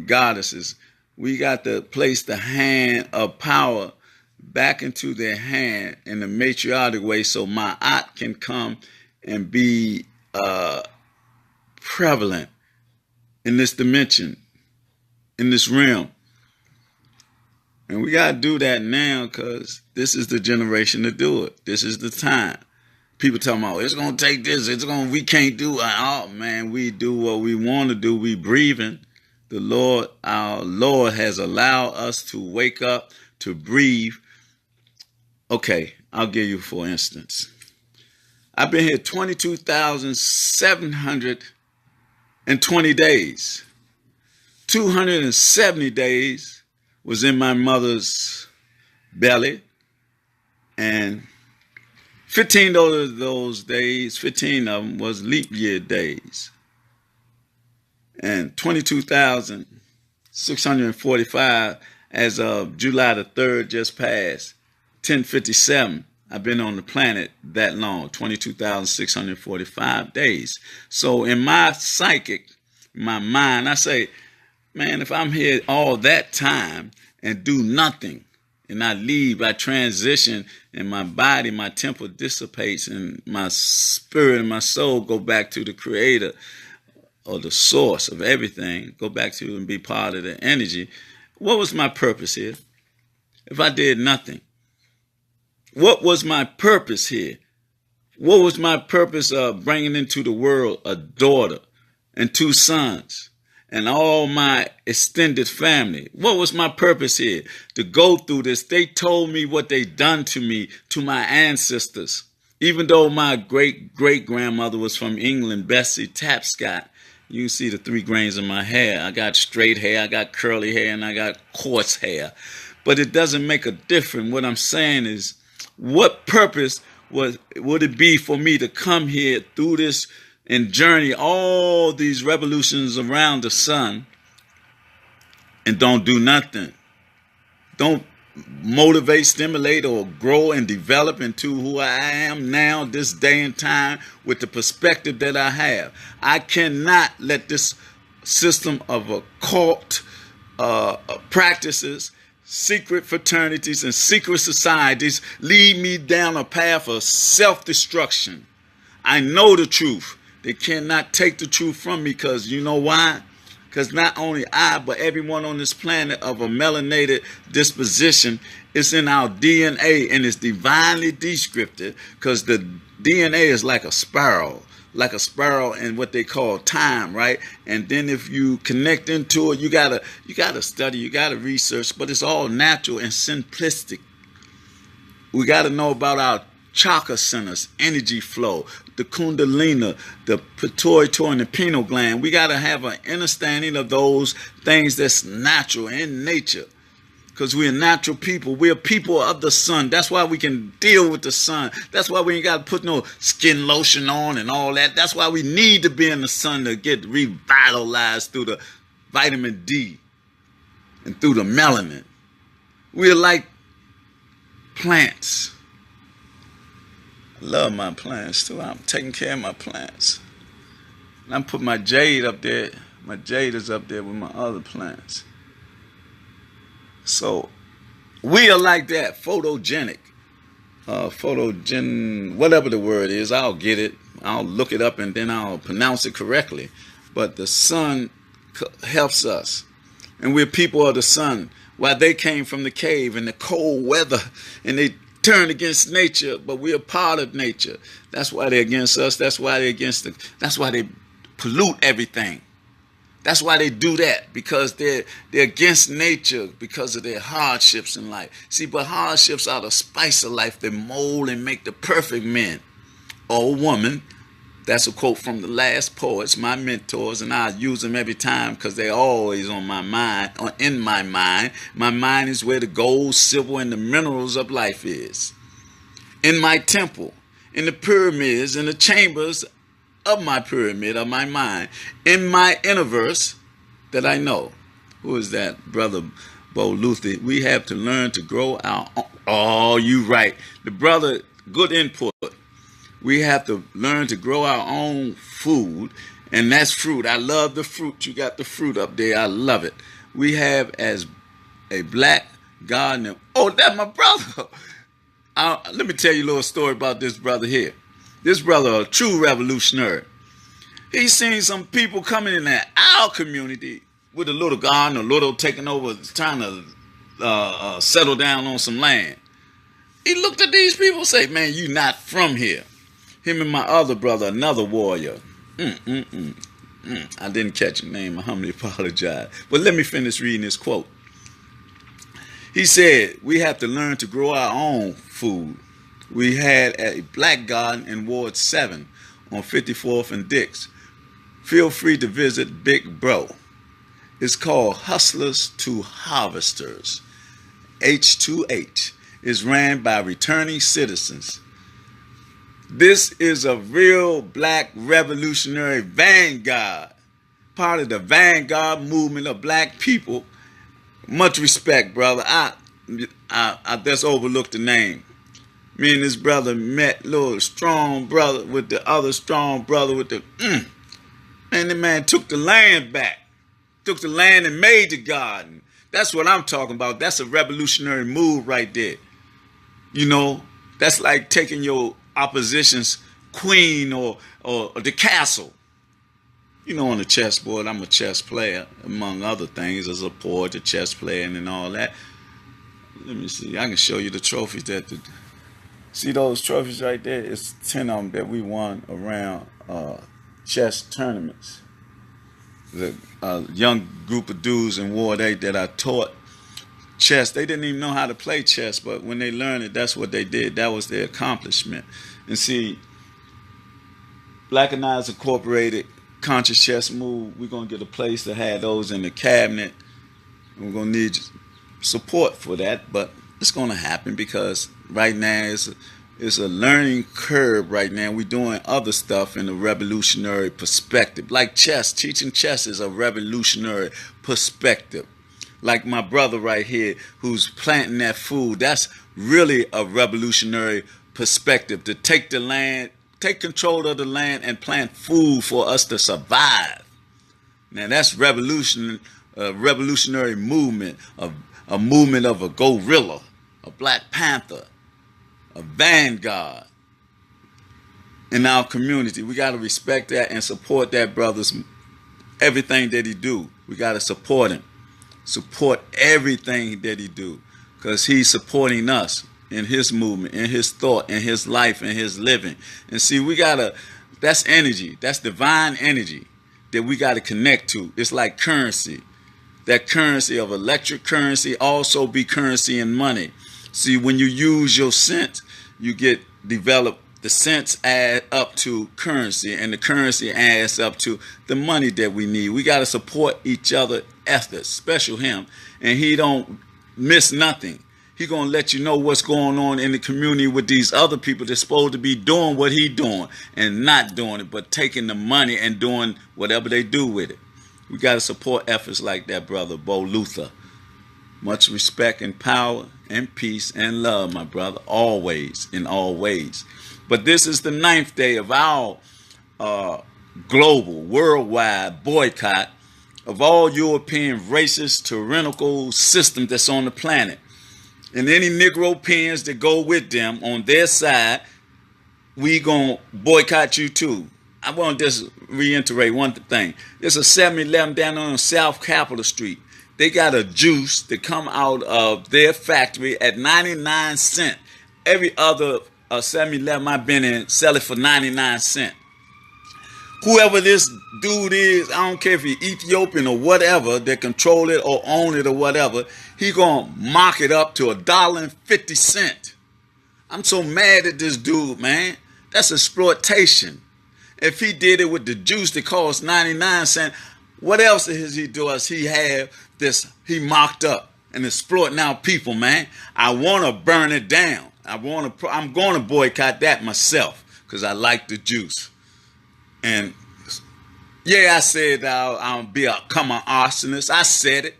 S1: goddesses. We got to place the hand of power back into their hand in a matriarchic way, so Ma'at can come and be prevalent in this dimension, in this realm. And we got to do that now, because this is the generation to do it. This is the time. People talking about, it's going to take this, we can't do it. Oh, man, we do what we want to do. We breathing. The Lord, our Lord, has allowed us to wake up, to breathe. Okay, I'll give you for instance. I've been here 22,720 days. 270 days was in my mother's belly, and 15 of those days, 15 of them was leap year days. And 22,645 as of July the 3rd just passed, 1057. I've been on the planet that long, 22,645 days. So in my psychic, my mind, I say, man, if I'm here all that time and do nothing, and I leave, I transition, and my body, my temple dissipates, and my spirit and my soul go back to the creator or the source of everything, go back to and be part of the energy. What was my purpose here? If I did nothing, what was my purpose here? What was my purpose of bringing into the world a daughter and 2 sons? And all my extended family. What was my purpose here? To go through this. They told me what they done to me, to my ancestors. Even though my great-great-grandmother was from England, Bessie Tapscott. You can see the 3 grains in my hair. I got straight hair, I got curly hair, and I got coarse hair. But it doesn't make a difference. What I'm saying is, what purpose would it be for me to come here through this and journey all these revolutions around the sun and don't do nothing? Don't motivate, stimulate, or grow and develop into who I am now, this day and time, with the perspective that I have. I cannot let this system of occult practices, secret fraternities, and secret societies lead me down a path of self-destruction. I know the truth. They cannot take the truth from me, because you know why? Because not only I, but everyone on this planet of a melanated disposition is in our DNA, and it's divinely descripted, because the DNA is like a spiral in what they call time, right? And then if you connect into it, you gotta study, you gotta research, but it's all natural and simplistic. We gotta know about our chakra centers, energy flow, the kundalini, the pituitary and the pineal gland. We got to have an understanding of those things that's natural in nature, because we're natural people. We're people of the sun. That's why we can deal with the sun. That's why we ain't got to put no skin lotion on and all that. That's why we need to be in the sun to get revitalized through the vitamin D and through the melanin. We're like plants. I love my plants too. I'm taking care of my plants. And I put my jade up there. My jade is up there with my other plants. So we are like that, photogenic. Whatever the word is, I'll get it. I'll look it up and then I'll pronounce it correctly. But the sun helps us. And we're people of the sun. While they came from the cave in the cold weather and they turned against nature, but we're a part of nature. That's why they're against us. That's why they're that's why they pollute everything. That's why they do that, because they're against nature because of their hardships in life. See, but hardships are the spice of life that mold and make the perfect man or woman. That's a quote from the last poets, my mentors, and I use them every time because they're always on my mind, or in my mind. My mind is where the gold, silver, and the minerals of life is. In my temple, in the pyramids, in the chambers of my pyramid of my mind, in my universe that I know. Who is that? Brother Bo Luther. We have to learn to grow our own. Oh, you right. The brother, good input. We have to learn to grow our own food, and that's fruit. I love the fruit. You got the fruit up there. I love it. We have as a black gardener. Oh, that's my brother. Let me tell you a little story about this brother here. This brother, a true revolutionary. He's seen some people coming in our community with a little garden, a little taking over, trying to settle down on some land. He looked at these people and said, man, you not from here. Him and my other brother, another warrior. I didn't catch your name. I humbly apologize. But let me finish reading this quote. He said, we have to learn to grow our own food. We had a black garden in Ward 7 on 54th and Dix. Feel free to visit Big Bro. It's called Hustlers to Harvesters. H2H. Is ran by returning citizens. This is a real black revolutionary vanguard, part of the vanguard movement of black people. Much respect, brother. I just overlooked the name. Me and this brother met, little strong brother with the other strong brother with the and the man took the land back, took the land and made the garden. That's what I'm talking about. That's a revolutionary move right there. You know, that's like taking your opposition's queen or the castle. You know, on the chessboard, I'm a chess player, among other things, as a poet, a chess player, and all that. Let me see. I can show you the trophies see those trophies right there? It's 10 of them that we won around chess tournaments. The young group of dudes in Ward 8 that I taught chess, they didn't even know how to play chess, but when they learned it, that's what they did. That was their accomplishment. And see, Blackanized Incorporated, Conscious Chess Move, we're going to get a place to have those in the cabinet. And we're going to need support for that, but it's going to happen because right now it's a learning curve right now. We're doing other stuff in a revolutionary perspective. Like chess, teaching chess is a revolutionary perspective. like my brother right here who's planting that food. That's really a revolutionary perspective, to take the land, take control of the land and plant food for us to survive. Now that's a revolutionary movement, a movement of a gorilla, a Black Panther, a vanguard in our community. We got to respect that and support that brother's everything that he do. We got to support him. Support everything that he do, because he's supporting us in his movement, in his thought, in his life, in his living. And see, that's energy. That's divine energy that we got to connect to. It's like currency. That currency of electric currency also be currency in money. See, when you use your sense, you develop the sense add up to currency, and the currency adds up to the money that we need. We got to support each other efforts, special him, and he don't miss nothing. He gonna let you know what's going on in the community with these other people that's supposed to be doing what he doing and not doing it, but taking the money and doing whatever they do with it. We got to support efforts like that, brother Bo Luther. Much respect and power and peace and love, my brother, always, in all ways. But this is the 9th day of our global, worldwide boycott of all European racist, tyrannical system that's on the planet. And any Negro pens that go with them on their side, we gonna boycott you too. I want to just reiterate one thing. There's a 7-Eleven down on South Capitol Street. They got a juice that come out of their factory at 99 cents. Every other 7-Eleven I've been in sell it for 99 cents. Whoever this dude is, I don't care if he's Ethiopian or whatever, that control it or own it or whatever, he gonna mark it up to $1.50. I'm so mad at this dude, man. That's exploitation. If he did it with the juice that costs 99 cents, what else does he do? He have this, he mocked up and exploiting our people, man. I want to burn it down. I'm going to boycott that myself because I like the juice. And yeah, I said I'll become an arsonist. I said it,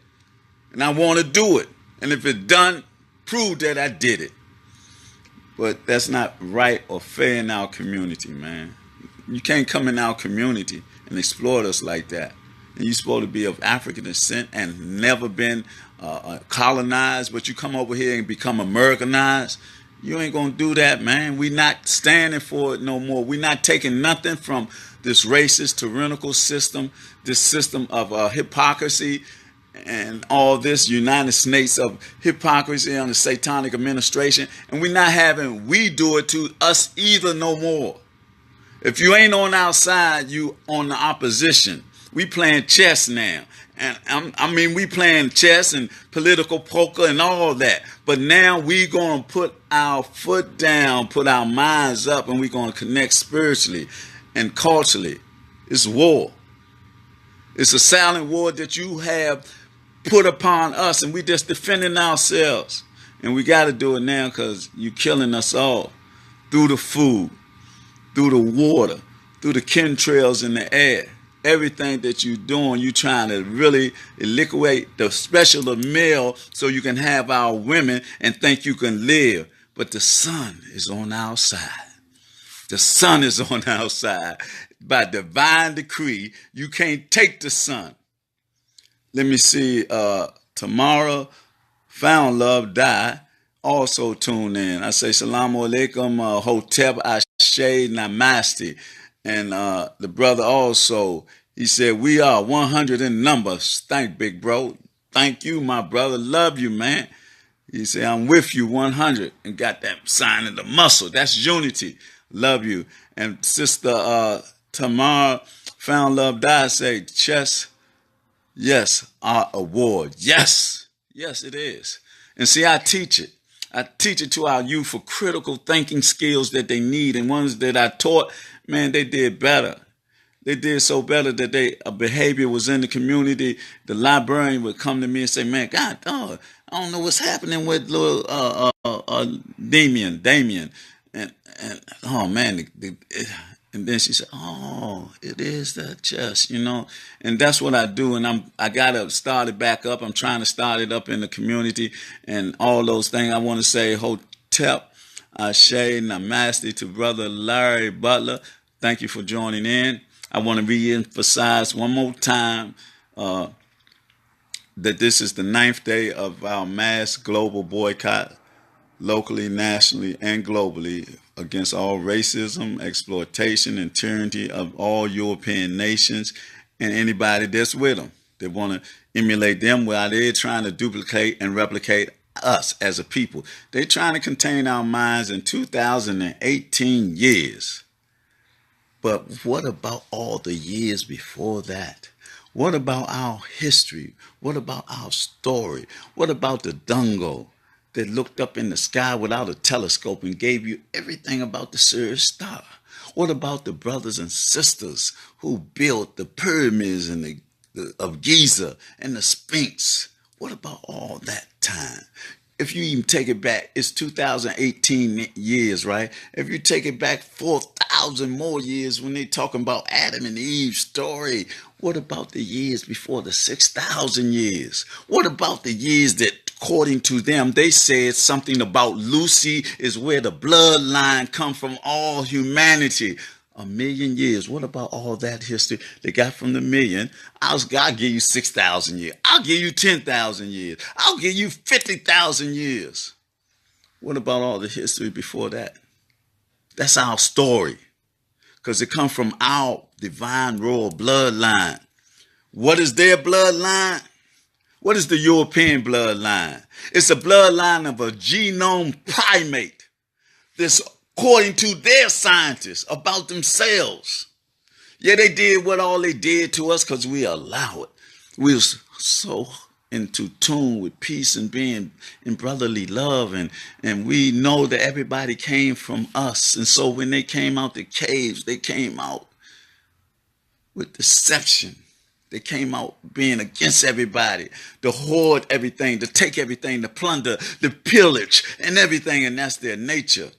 S1: and I want to do it. And if it's done, prove that I did it. But that's not right or fair in our community, man. You can't come in our community and exploit us like that. And you're supposed to be of African descent and never been colonized, but you come over here and become Americanized. You ain't going to do that, man. We not standing for it no more. We not taking nothing from this racist, tyrannical system, this system of hypocrisy and all this United States of hypocrisy on the satanic administration. And we not having we do it to us either no more. If you ain't on our side, you on the opposition. We playing chess now. And we playing chess and political poker and all that. But now we going to put our foot down, put our minds up, and we going to connect spiritually and culturally. It's war. It's a silent war that you have put upon us, and we just defending ourselves. And we got to do it now because you killing us all through the food, through the water, through the chemtrails in the air. Everything that you're doing, you trying to really liquidate the special meal so you can have our women and think you can live. But the sun is on our side. The sun is on our side. By divine decree, you can't take the sun. Let me see. Tomorrow, Found Love Die. Also tune in. I say Salamu Alaikum, Hotep, Ashe, Namaste. And the brother also, he said, we are 100 in numbers. Thank big bro. Thank you, my brother. Love you, man. He said, I'm with you 100. And got that sign of the muscle. That's unity. Love you. And Sister Tamar, Found Love Die, say, chess, yes, our award. Yes. Yes, it is. And see, I teach it. I teach it to our youth for critical thinking skills that they need. And ones that I taught, man, they did better. They did so better that a behavior was in the community. The librarian would come to me and say, man, God, dog, I don't know what's happening with little Damien. And oh, man, And then she said, "Oh, it is that chess, you know." And that's what I do. And I gotta start it back up. I'm trying to start it up in the community and all those things. I want to say, Hotep, Ashe, Namaste to Brother Larry Butler. Thank you for joining in. I want to re-emphasize one more time that this is the 9th day of our mass global boycott, locally, nationally, and globally, against all racism, exploitation, and tyranny of all European nations and anybody that's with them. They want to emulate them while they're trying to duplicate and replicate us as a people. They're trying to contain our minds in 2018 years. But what about all the years before that? What about our history? What about our story? What about the Dungo that looked up in the sky without a telescope and gave you everything about the Sirius star? What about the brothers and sisters who built the pyramids and of Giza and the Sphinx? What about all that time? If you even take it back, it's 2018 years, right? If you take it back 4,000 more years when they're talking about Adam and Eve's story, what about the years before the 6,000 years? What about the years that, according to them, they said something about Lucy is where the bloodline come from all humanity? 1,000,000 years. What about all that history they got from the million? I'll give you 6,000 years. I'll give you 10,000 years. I'll give you 50,000 years. What about all the history before that? That's our story, because it comes from our divine royal bloodline. What is their bloodline? What is the European bloodline? It's a bloodline of a genome primate. This, according to their scientists, about themselves. Yeah, they did what all they did to us because we allow it. We was so into tune with peace and being in brotherly love, and we know that everybody came from us. And so when they came out the caves, they came out with deception. They came out being against everybody, to hoard everything, to take everything, to plunder, to pillage, and everything, and that's their nature.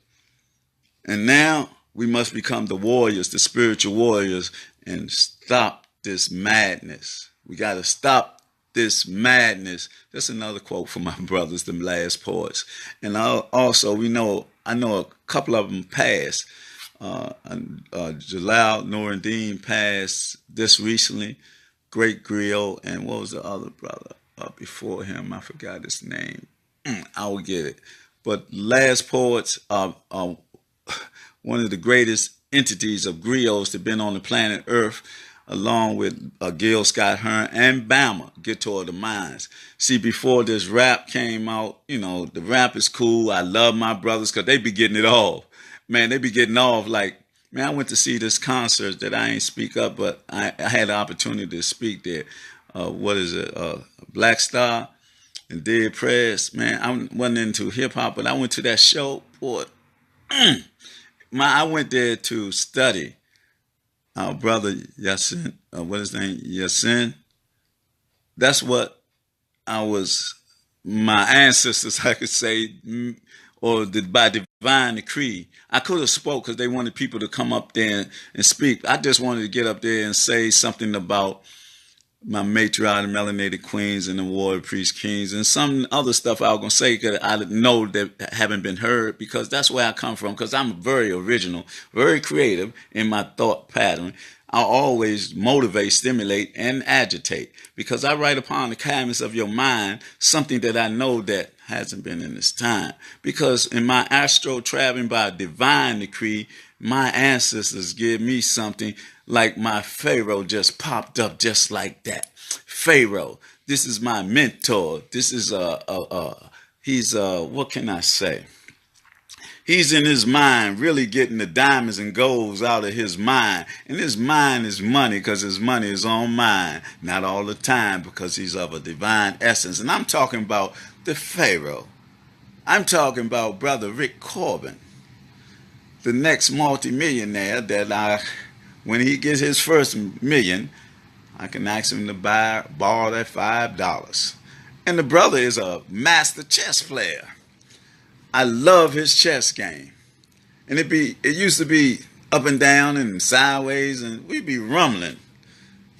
S1: And now we must become the warriors, the spiritual warriors, and stop this madness. We got to stop this madness. That's another quote from my brothers, the last poets. And also, I know a couple of them passed. Jalal Nuruddin passed this recently. Great Griot, and what was the other brother before him? I forgot his name. I will get it. But last poets are one of the greatest entities of griots that have been on the planet Earth, along with Gil Scott Heron and Bama, Guitar of the Minds. See, before this rap came out, the rap is cool. I love my brothers because they be getting it off. Man, they be getting off like, man, I went to see this concert that I ain't speak up, but I had the opportunity to speak there. Black Star and Dead Press. Man, I wasn't into hip-hop, but I went to that show. Boy, I went there to study our brother Yasin. What is his name? Yasin. That's what my ancestors, I could say, or by divine decree. I could have spoke because they wanted people to come up there and speak. I just wanted to get up there and say something about my matriarch, the melanated queens, and the warrior priest kings, and some other stuff I was going to say because I know that haven't been heard, because that's where I come from, because I'm very original, very creative in my thought pattern. I always motivate, stimulate, and agitate, because I write upon the canvas of your mind something that I know that hasn't been in this time. Because in my astro traveling by divine decree, my ancestors give me something like my Pharaoh just popped up just like that. Pharaoh, this is my mentor. This is he's what can I say? He's in his mind really getting the diamonds and golds out of his mind. And his mind is money, because his money is on mine. Not all the time, because he's of a divine essence. And I'm talking about the Pharaoh. I'm talking about Brother Rick Corbin, the next multimillionaire that when he gets his first million, I can ask him to borrow that $5. And the brother is a master chess player. I love his chess game. And it used to be up and down and sideways, and we be rumbling.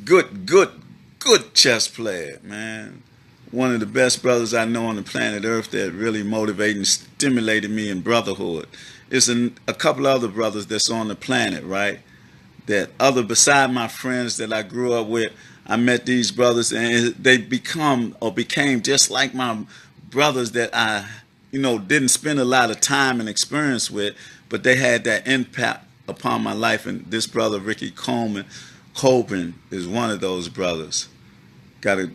S1: Good chess player, man. One of the best brothers I know on the planet Earth that really motivated and stimulated me in brotherhood. It's a couple other brothers that's on the planet, right? That other beside my friends that I grew up with, I met these brothers and they became just like my brothers that I, didn't spend a lot of time and experience with, but they had that impact upon my life. And this brother, Ricky Coleman is one of those brothers. Got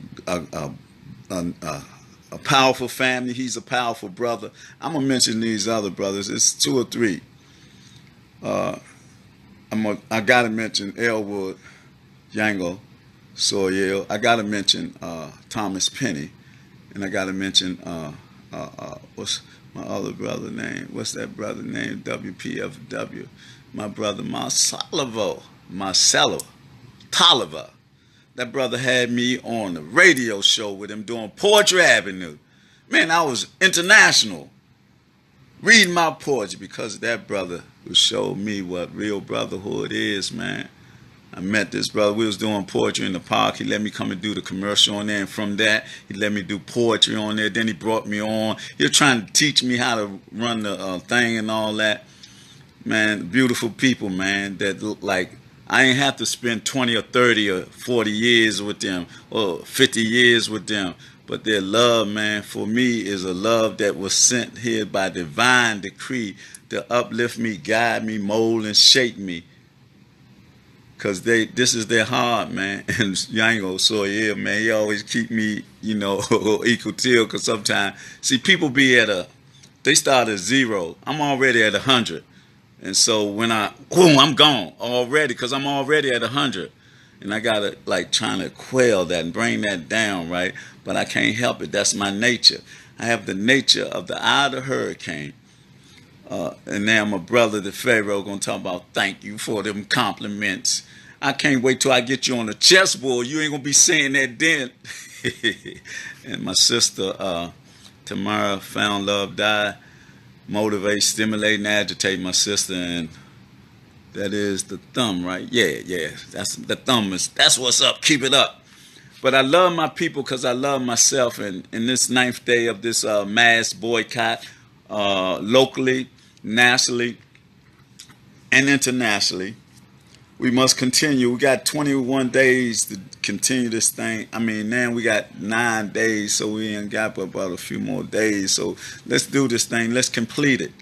S1: a powerful family. He's a powerful brother. I'm gonna mention these other brothers. It's 2 or 3. I gotta mention Elwood, Yango, Soyel. I gotta mention Thomas Penny, and I gotta mention what's my other brother name? What's that brother name? WPFW. My brother Marcelo Tolliver. That brother had me on the radio show with him doing Poetry Avenue. Man, I was international reading my poetry because of that brother who showed me what real brotherhood is, man. I met this brother. We was doing poetry in the park. He let me come and do the commercial on there. And from that, he let me do poetry on there. Then he brought me on. He was trying to teach me how to run the thing and all that. Man, beautiful people, man, that look like I ain't have to spend 20 or 30 or 40 years with them or 50 years with them. But their love, man, for me is a love that was sent here by divine decree to uplift me, guide me, mold, and shape me. Because this is their heart, man. And Yango, so yeah, man, he always keep me, equal till. Because sometimes, see, people be they start at 0. I'm already at 100. And so when I'm gone already because I'm already at 100. And I got to trying to quell that and bring that down, right? But I can't help it. That's my nature. I have the nature of the eye of the hurricane. And now my brother, the Pharaoh, going to talk about thank you for them compliments. I can't wait till I get you on the chessboard. You ain't going to be saying that then. And my sister, Tamara, found love, died. Motivate, stimulate, and agitate my sister, and that is the thumb, right? Yeah. That's the thumb. That's what's up. Keep it up. But I love my people because I love myself. And in this 9th day of this mass boycott, locally, nationally, and internationally, we must continue. We got 21 days to continue this thing. I mean, now we got 9 days, so we ain't got but about a few more days. So let's do this thing. Let's complete it.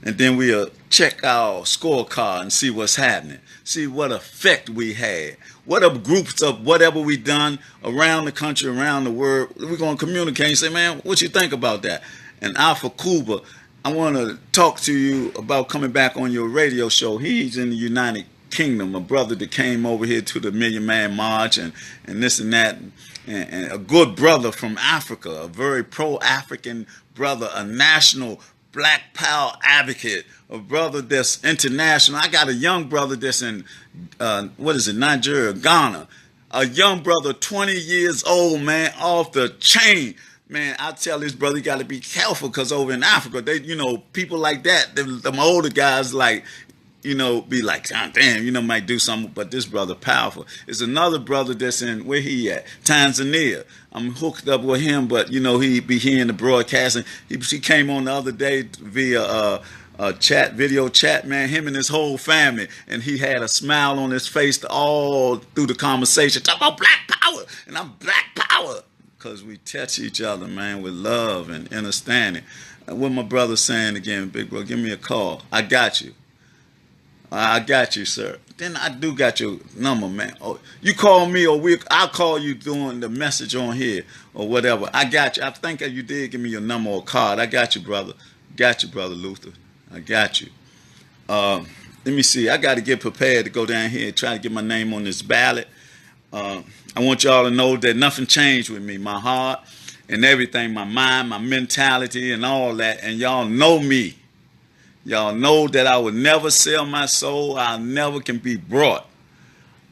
S1: And then we'll check our scorecard and see what's happening. See what effect we had. What are groups of whatever we done around the country, around the world. We're going to communicate and say, man, what you think about that? And Alpha Cuba, I want to talk to you about coming back on your radio show. He's in the United Kingdom, a brother that came over here to the Million Man March and this and that, and a good brother from Africa, a very pro-African brother, a national black power advocate, a brother that's international. I got a young brother that's in, Nigeria, Ghana, a young brother, 20 years old, man, off the chain. Man, I tell this brother, you got to be careful because over in Africa, they, people like that, them older guys be like, oh, damn, might do something, but this brother powerful. There's another brother that's in, where he at? Tanzania. I'm hooked up with him, but, he be hearing the broadcasting. He came on the other day via video chat, man, him and his whole family, and he had a smile on his face all through the conversation. Talk about black power, and I'm black power, because we touch each other, man, with love and understanding. What my brother saying again, big bro, give me a call. I got you. I got you, sir. Then I do got your number, man. Oh, you call me, or I'll call you doing the message on here or whatever. I got you. I think you did give me your number or card. I got you, brother. Got you, brother Luther. I got you. Let me see. I got to get prepared to go down here and try to get my name on this ballot. I want y'all to know that nothing changed with me. My heart and everything, my mind, my mentality, and all that. And y'all know me. Y'all know that I would never sell my soul. I never can be brought.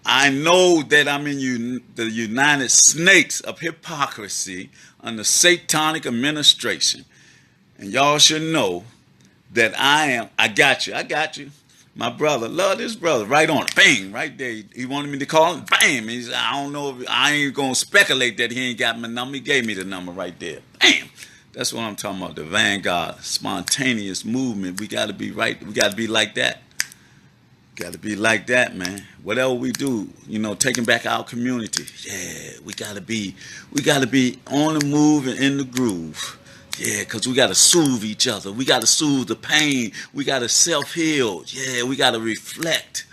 S1: I know that I'm in the United Snakes of hypocrisy under satanic administration. And y'all should know that I got you. My brother, love this brother, right on it, bang, right there. He wanted me to call him, bam. He said, I don't know, I ain't gonna speculate that he ain't got my number. He gave me the number right there, bam. That's what I'm talking about, the vanguard, spontaneous movement. We gotta be right, we gotta be like that. Gotta be like that, man. Whatever we do, you know, taking back our community. Yeah, we gotta be on the move and in the groove. Yeah, because we got to soothe each other. We got to soothe the pain. We got to self-heal. Yeah, we got to reflect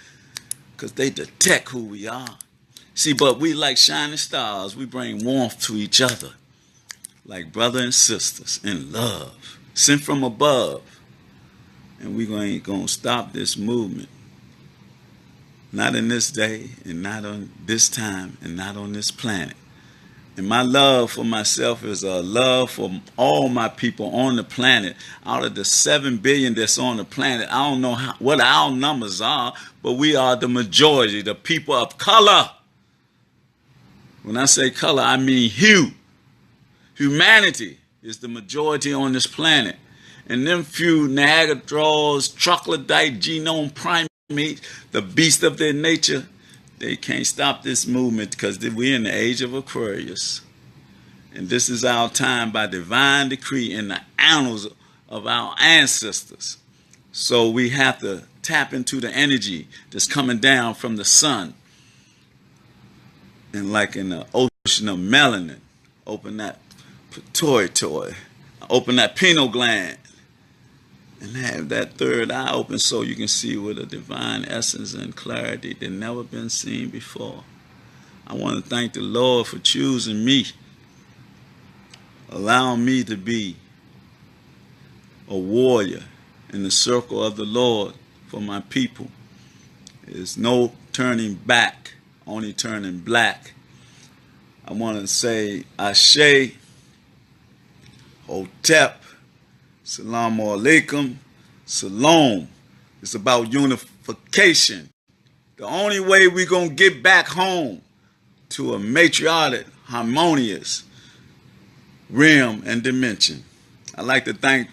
S1: because they detect who we are. See, but we like shining stars. We bring warmth to each other like brother and sisters in love, sent from above. And we ain't going to stop this movement. Not in this day and not on this time and not on this planet. And my love for myself is a love for all my people on the planet. Out of the 7 billion that's on the planet, I don't know what our numbers are, but we are the majority, the people of color. When I say color, I mean hue. Humanity is the majority on this planet. And them few Neanderthals, troglodyte, genome primates, the beast of their nature, they can't stop this movement because we're in the age of Aquarius. And this is our time by divine decree in the annals of our ancestors. So we have to tap into the energy that's coming down from the sun. And like in the ocean of melanin, open that pituitary, open that pineal gland, and have that third eye open so you can see with a divine essence and clarity that never been seen before. I want to thank the Lord for choosing me, allowing me to be a warrior in the circle of the Lord for my people. There's no turning back, only turning black. I want to say Ashe, Hotep, Salamu alaikum, Salam. It's about unification. The only way we're going to get back home to a matriarchic, harmonious realm and dimension. I'd like to thank,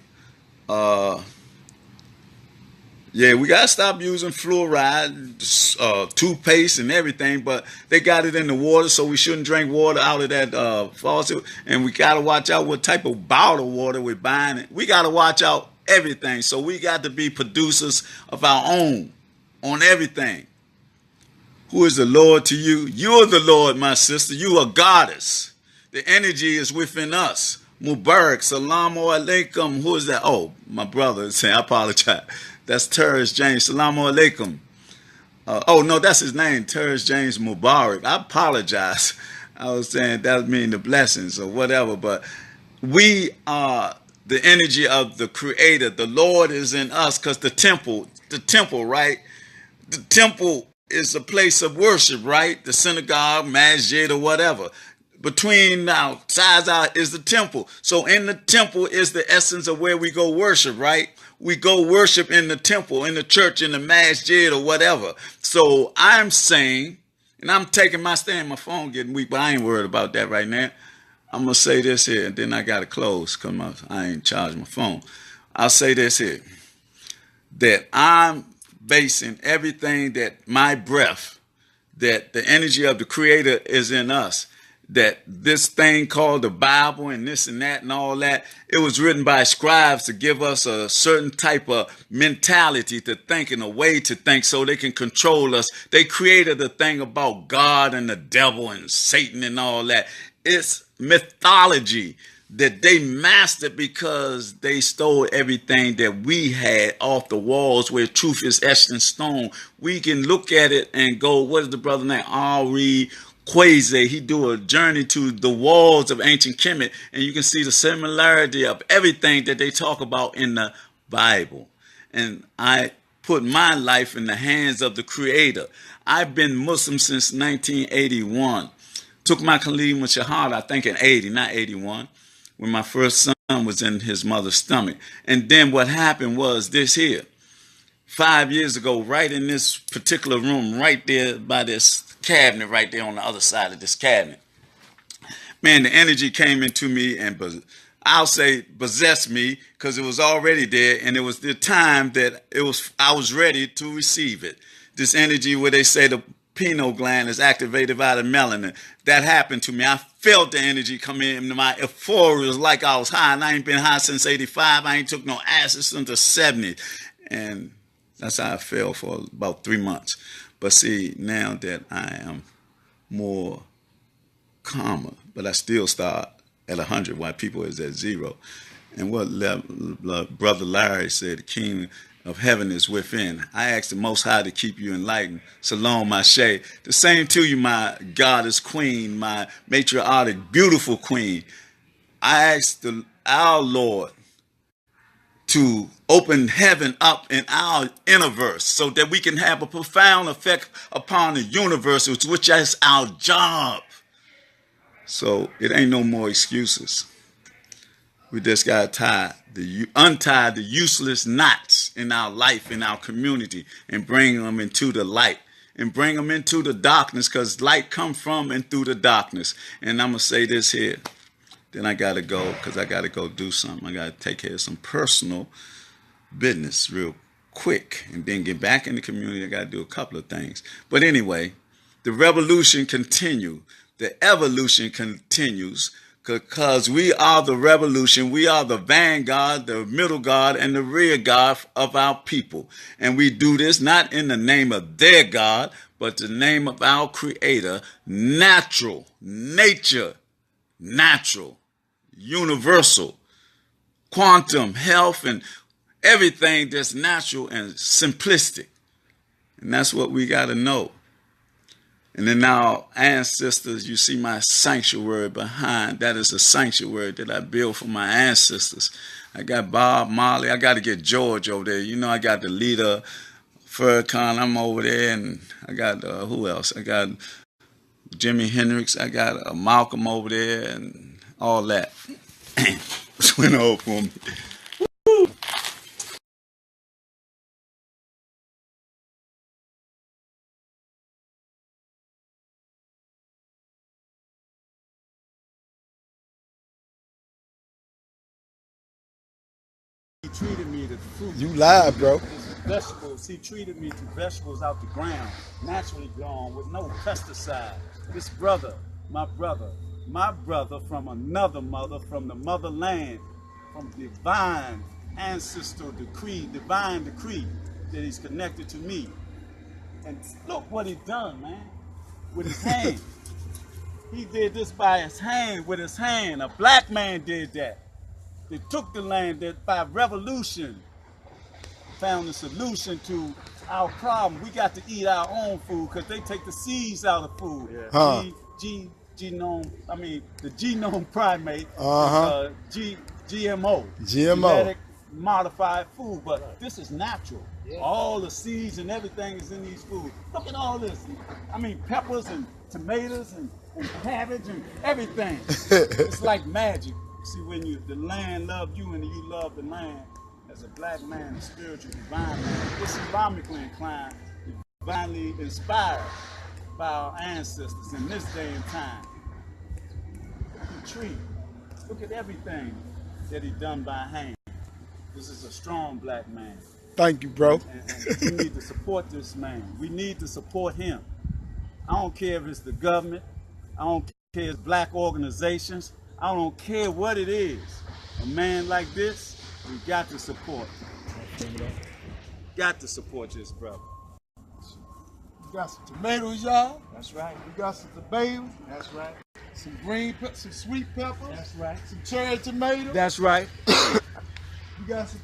S1: we got to stop using fluoride, toothpaste and everything, but they got it in the water, so we shouldn't drink water out of that faucet. And we got to watch out what type of bottled water we're buying. We got to watch out everything. So we got to be producers of our own on everything. Who is the Lord to you? You are the Lord, my sister. You are goddess. The energy is within us. Mubarak, Salamu alaikum. Who is that? Oh, my brother is saying, I apologize. That's Terrence James. Salamu alaikum. No, that's his name, Terrence James Mubarak. I apologize. I was saying that mean the blessings or whatever, but we are the energy of the Creator. The Lord is in us because the temple, right? The temple is a place of worship, right? The synagogue, masjid, or whatever. Between our sides out is the temple. So in the temple is the essence of where we go worship, right? We go worship in the temple, in the church, in the masjid, or whatever. So I'm saying, and I'm taking my stand, my phone getting weak, but I ain't worried about that right now. I'm going to say this here, and then I got to close because I ain't charged my phone. I'll say this here, that I'm basing everything that my breath, that the energy of the Creator is in us, that this thing called the Bible and this and that and all that, it was written by scribes to give us a certain type of mentality to think and a way to think so they can control us. They created a thing about God and the devil and Satan and all that. It's mythology that they mastered because they stole everything that we had off the walls where truth is etched in stone. We can look at it and go, what is the brother name? Henri Quase. He do a journey to the walls of ancient Kemet, and you can see the similarity of everything that they talk about in the Bible. And I put my life in the hands of the Creator. I've been Muslim since 1981. Took my Kalima Shahada, I think in 80, not 81, when my first son was in his mother's stomach. And then what happened was this here. 5 years ago, right in this particular room, right there by this cabinet, right there on the other side of this cabinet, man, the energy came into me and I'll say possessed me, because it was already there, and it was the time that I was ready to receive it. This energy where they say the pineal gland is activated by the melanin. That happened to me. I felt the energy come in. My euphoria was like I was high, and I ain't been high since 85. I ain't took no acid since the 70s. And that's how I felt for about 3 months. But see, now that I am more calmer, but I still start at 100 while people is at 0. And what Brother Larry said, the King of Heaven is within. I ask the Most High to keep you enlightened. Shalom, Ashe. The same to you, my goddess queen, my matriarchic, beautiful queen. I ask our Lord to open heaven up in our universe so that we can have a profound effect upon the universe, which is our job. So it ain't no more excuses. We just got to untie the useless knots in our life, in our community, and bring them into the light, and bring them into the darkness, because light come from and through the darkness. And I'm going to say this here. Then I got to go, because I got to go do something. I got to take care of some personal business real quick, and then get back in the community. I got to do a couple of things. But anyway, the revolution continues. The evolution continues, because we are the revolution. We are the vanguard, the middle guard, and the rear guard of our people. And we do this not in the name of their God, but the name of our Creator, natural, nature, natural, universal, quantum, health, and everything that's natural and simplistic. And that's what we got to know. And then our ancestors, you see my sanctuary behind. That is a sanctuary that I built for my ancestors. I got Bob Marley. I got to get George over there. You know, I got the leader, Farrakhan. I'm over there. And I got, who else? I got Jimi Hendrix. I got Malcolm over there and all that. Just went over for me.
S2: He treated me to fruit.
S3: You lied, bro.
S2: Vegetables. He treated me to vegetables out the ground, naturally grown, with no pesticide. This brother, my brother from another mother, from the motherland, from divine ancestral decree, divine decree that he's connected to me. And look what he done, man, with his hand. He did this by his hand, with his hand. A black man did that. They took the land that by revolution found the solution to our problem. We got to eat our own food because they take the seeds out of food. Yeah. The genome primate, GMO, genetic modified food. But this is natural. Yeah. All the seeds and everything is in these foods. Look at all this. I mean, peppers and tomatoes and cabbage and everything. It's like magic. See, when the land love you and you love the land, as a black man, a spiritual divine man, it's Islamically inclined, divinely inspired by our ancestors in this day and time. The tree, look at everything that he done by hand. This is a strong black man.
S3: Thank you, bro.
S2: And we need to support this man. We need to support him. I don't care if it's the government. I don't care if it's black organizations. I don't care what it is. A man like this, we got to support. Got to support this brother.
S3: We got some tomatoes, y'all.
S2: That's right.
S3: We got some tomatoes.
S2: That's right.
S3: Some some sweet peppers.
S2: That's right.
S3: Some cherry tomatoes.
S2: That's right.
S3: We got some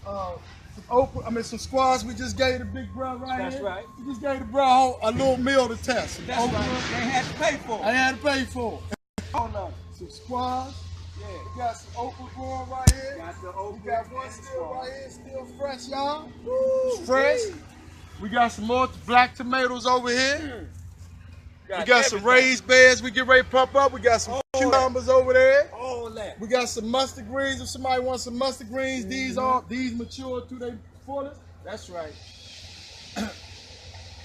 S3: okra. Some squash. We just gave the big brother right here.
S2: That's right.
S3: We just gave the brother a little meal to test.
S2: That's right. They had to pay for it.
S3: I had to pay for it.
S2: Hold on.
S3: Some squash.
S2: Yeah.
S3: We got some okra growing right here.
S2: Got the okra.
S3: We got one still right here, still fresh, y'all. It's fresh. Hey. We got some more black tomatoes over here. We got some raised beds we get ready to pump up. We got some cucumbers over there.
S2: All that.
S3: We got some mustard greens. If somebody wants some mustard greens, these mature to their fullest.
S2: That's right.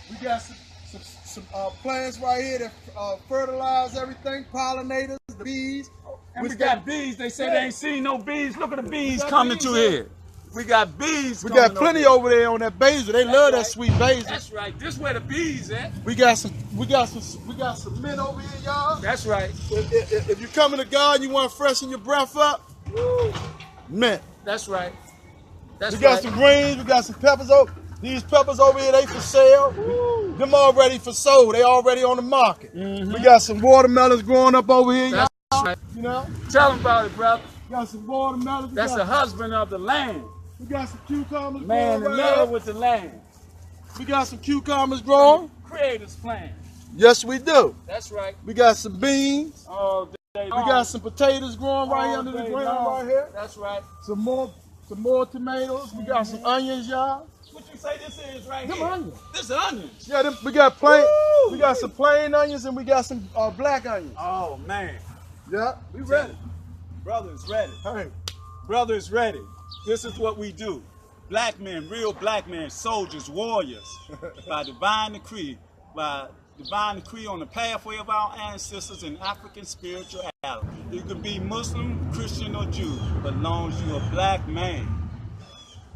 S3: We got some plants right here that fertilize everything, pollinators, the bees.
S2: And we got bees. They say they ain't seen no bees. Look at the bees coming to here. We got bees.
S3: We got plenty over there on that basil. They love that sweet basil.
S2: That's right. This where the bees at.
S3: We got some mint over here, y'all.
S2: That's right.
S3: If you come in the garden, you want to freshen your breath up. Woo. Mint.
S2: That's right. That's
S3: we got some greens. We got some peppers. These peppers over here, they for sale. Woo. Them already for sold. They already on the market. We got some watermelons growing up over here, y'all.
S2: That's right.
S3: You know.
S2: Tell them about it, brother.
S3: Got some watermelons.
S2: That's the husband of the land.
S3: We got some cucumbers
S2: Man
S3: growing
S2: in love with the land.
S3: We got some cucumbers growing.
S2: Creator's plan.
S3: Yes, we do.
S2: That's right.
S3: We got some beans.
S2: All day long.
S3: We got some potatoes growing right here under the ground right here.
S2: That's right.
S3: Some more tomatoes. We got some onions, y'all.
S2: What you say this is right
S3: here?
S2: Onions. This is onions.
S3: Yeah, we got plain. Woo! We got some plain onions and we got some black onions.
S2: Oh man.
S3: Yeah, we ready.
S2: Brother is ready.
S3: Hey.
S2: Brother is ready. This is what we do. Black men, real black men, soldiers, warriors, by divine decree on the pathway of our ancestors in African spirituality. You can be Muslim, Christian, or Jew, but as long as you're a black man,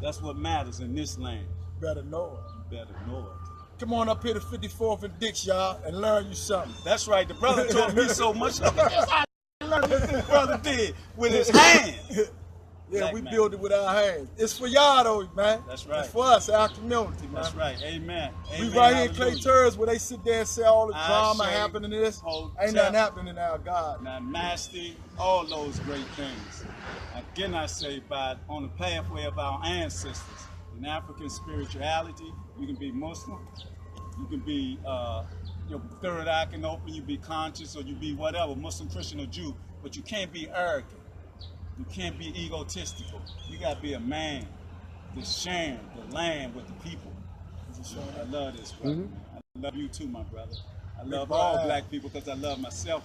S2: that's what matters in this land.
S3: Better know it.
S2: You better know it.
S3: Come on up here to 54th and Dix, y'all, and learn you something.
S2: That's right. The brother taught me so much. Look at this. I learned what this brother did with his hands.
S3: Yeah,
S2: black
S3: we
S2: man.
S3: Build it with our hands. It's for y'all though, man.
S2: That's right.
S3: It's for us, our community, man.
S2: That's right. Amen.
S3: We right here in Clay Turds where they sit there and say all the drama
S2: Ashe,
S3: happening in this.
S2: Hotel,
S3: ain't nothing happening in our God.
S2: Now, nasty, all those great things. Again, I say, on the pathway of our ancestors in African spirituality, you can be Muslim, you can be your third eye can open, you be conscious, or you be whatever, Muslim, Christian, or Jew, but you can't be arrogant. You can't be egotistical. You gotta be a man that's sharing the land with the people. I love this, brother. I love you too, my brother. I love all black people because I love myself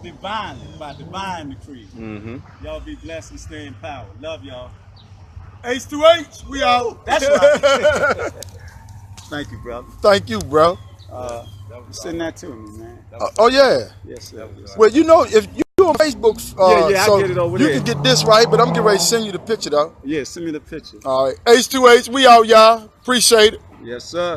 S2: divinely, by divine decree. Y'all be blessed and stay in power. Love y'all.
S3: H to H, we out.
S2: That's right. Thank you, brother.
S3: Thank you, bro.
S2: Send that to me, man.
S3: Oh yeah.
S2: Yes, sir.
S3: Well, you know, if you on Facebook,
S2: yeah,
S3: so
S2: I get it over
S3: you
S2: there.
S3: can get this right, but I'm getting ready to send you the picture though.
S2: Yeah, send me the picture.
S3: All right, H2H, we out, y'all. Appreciate it.
S2: Yes, sir.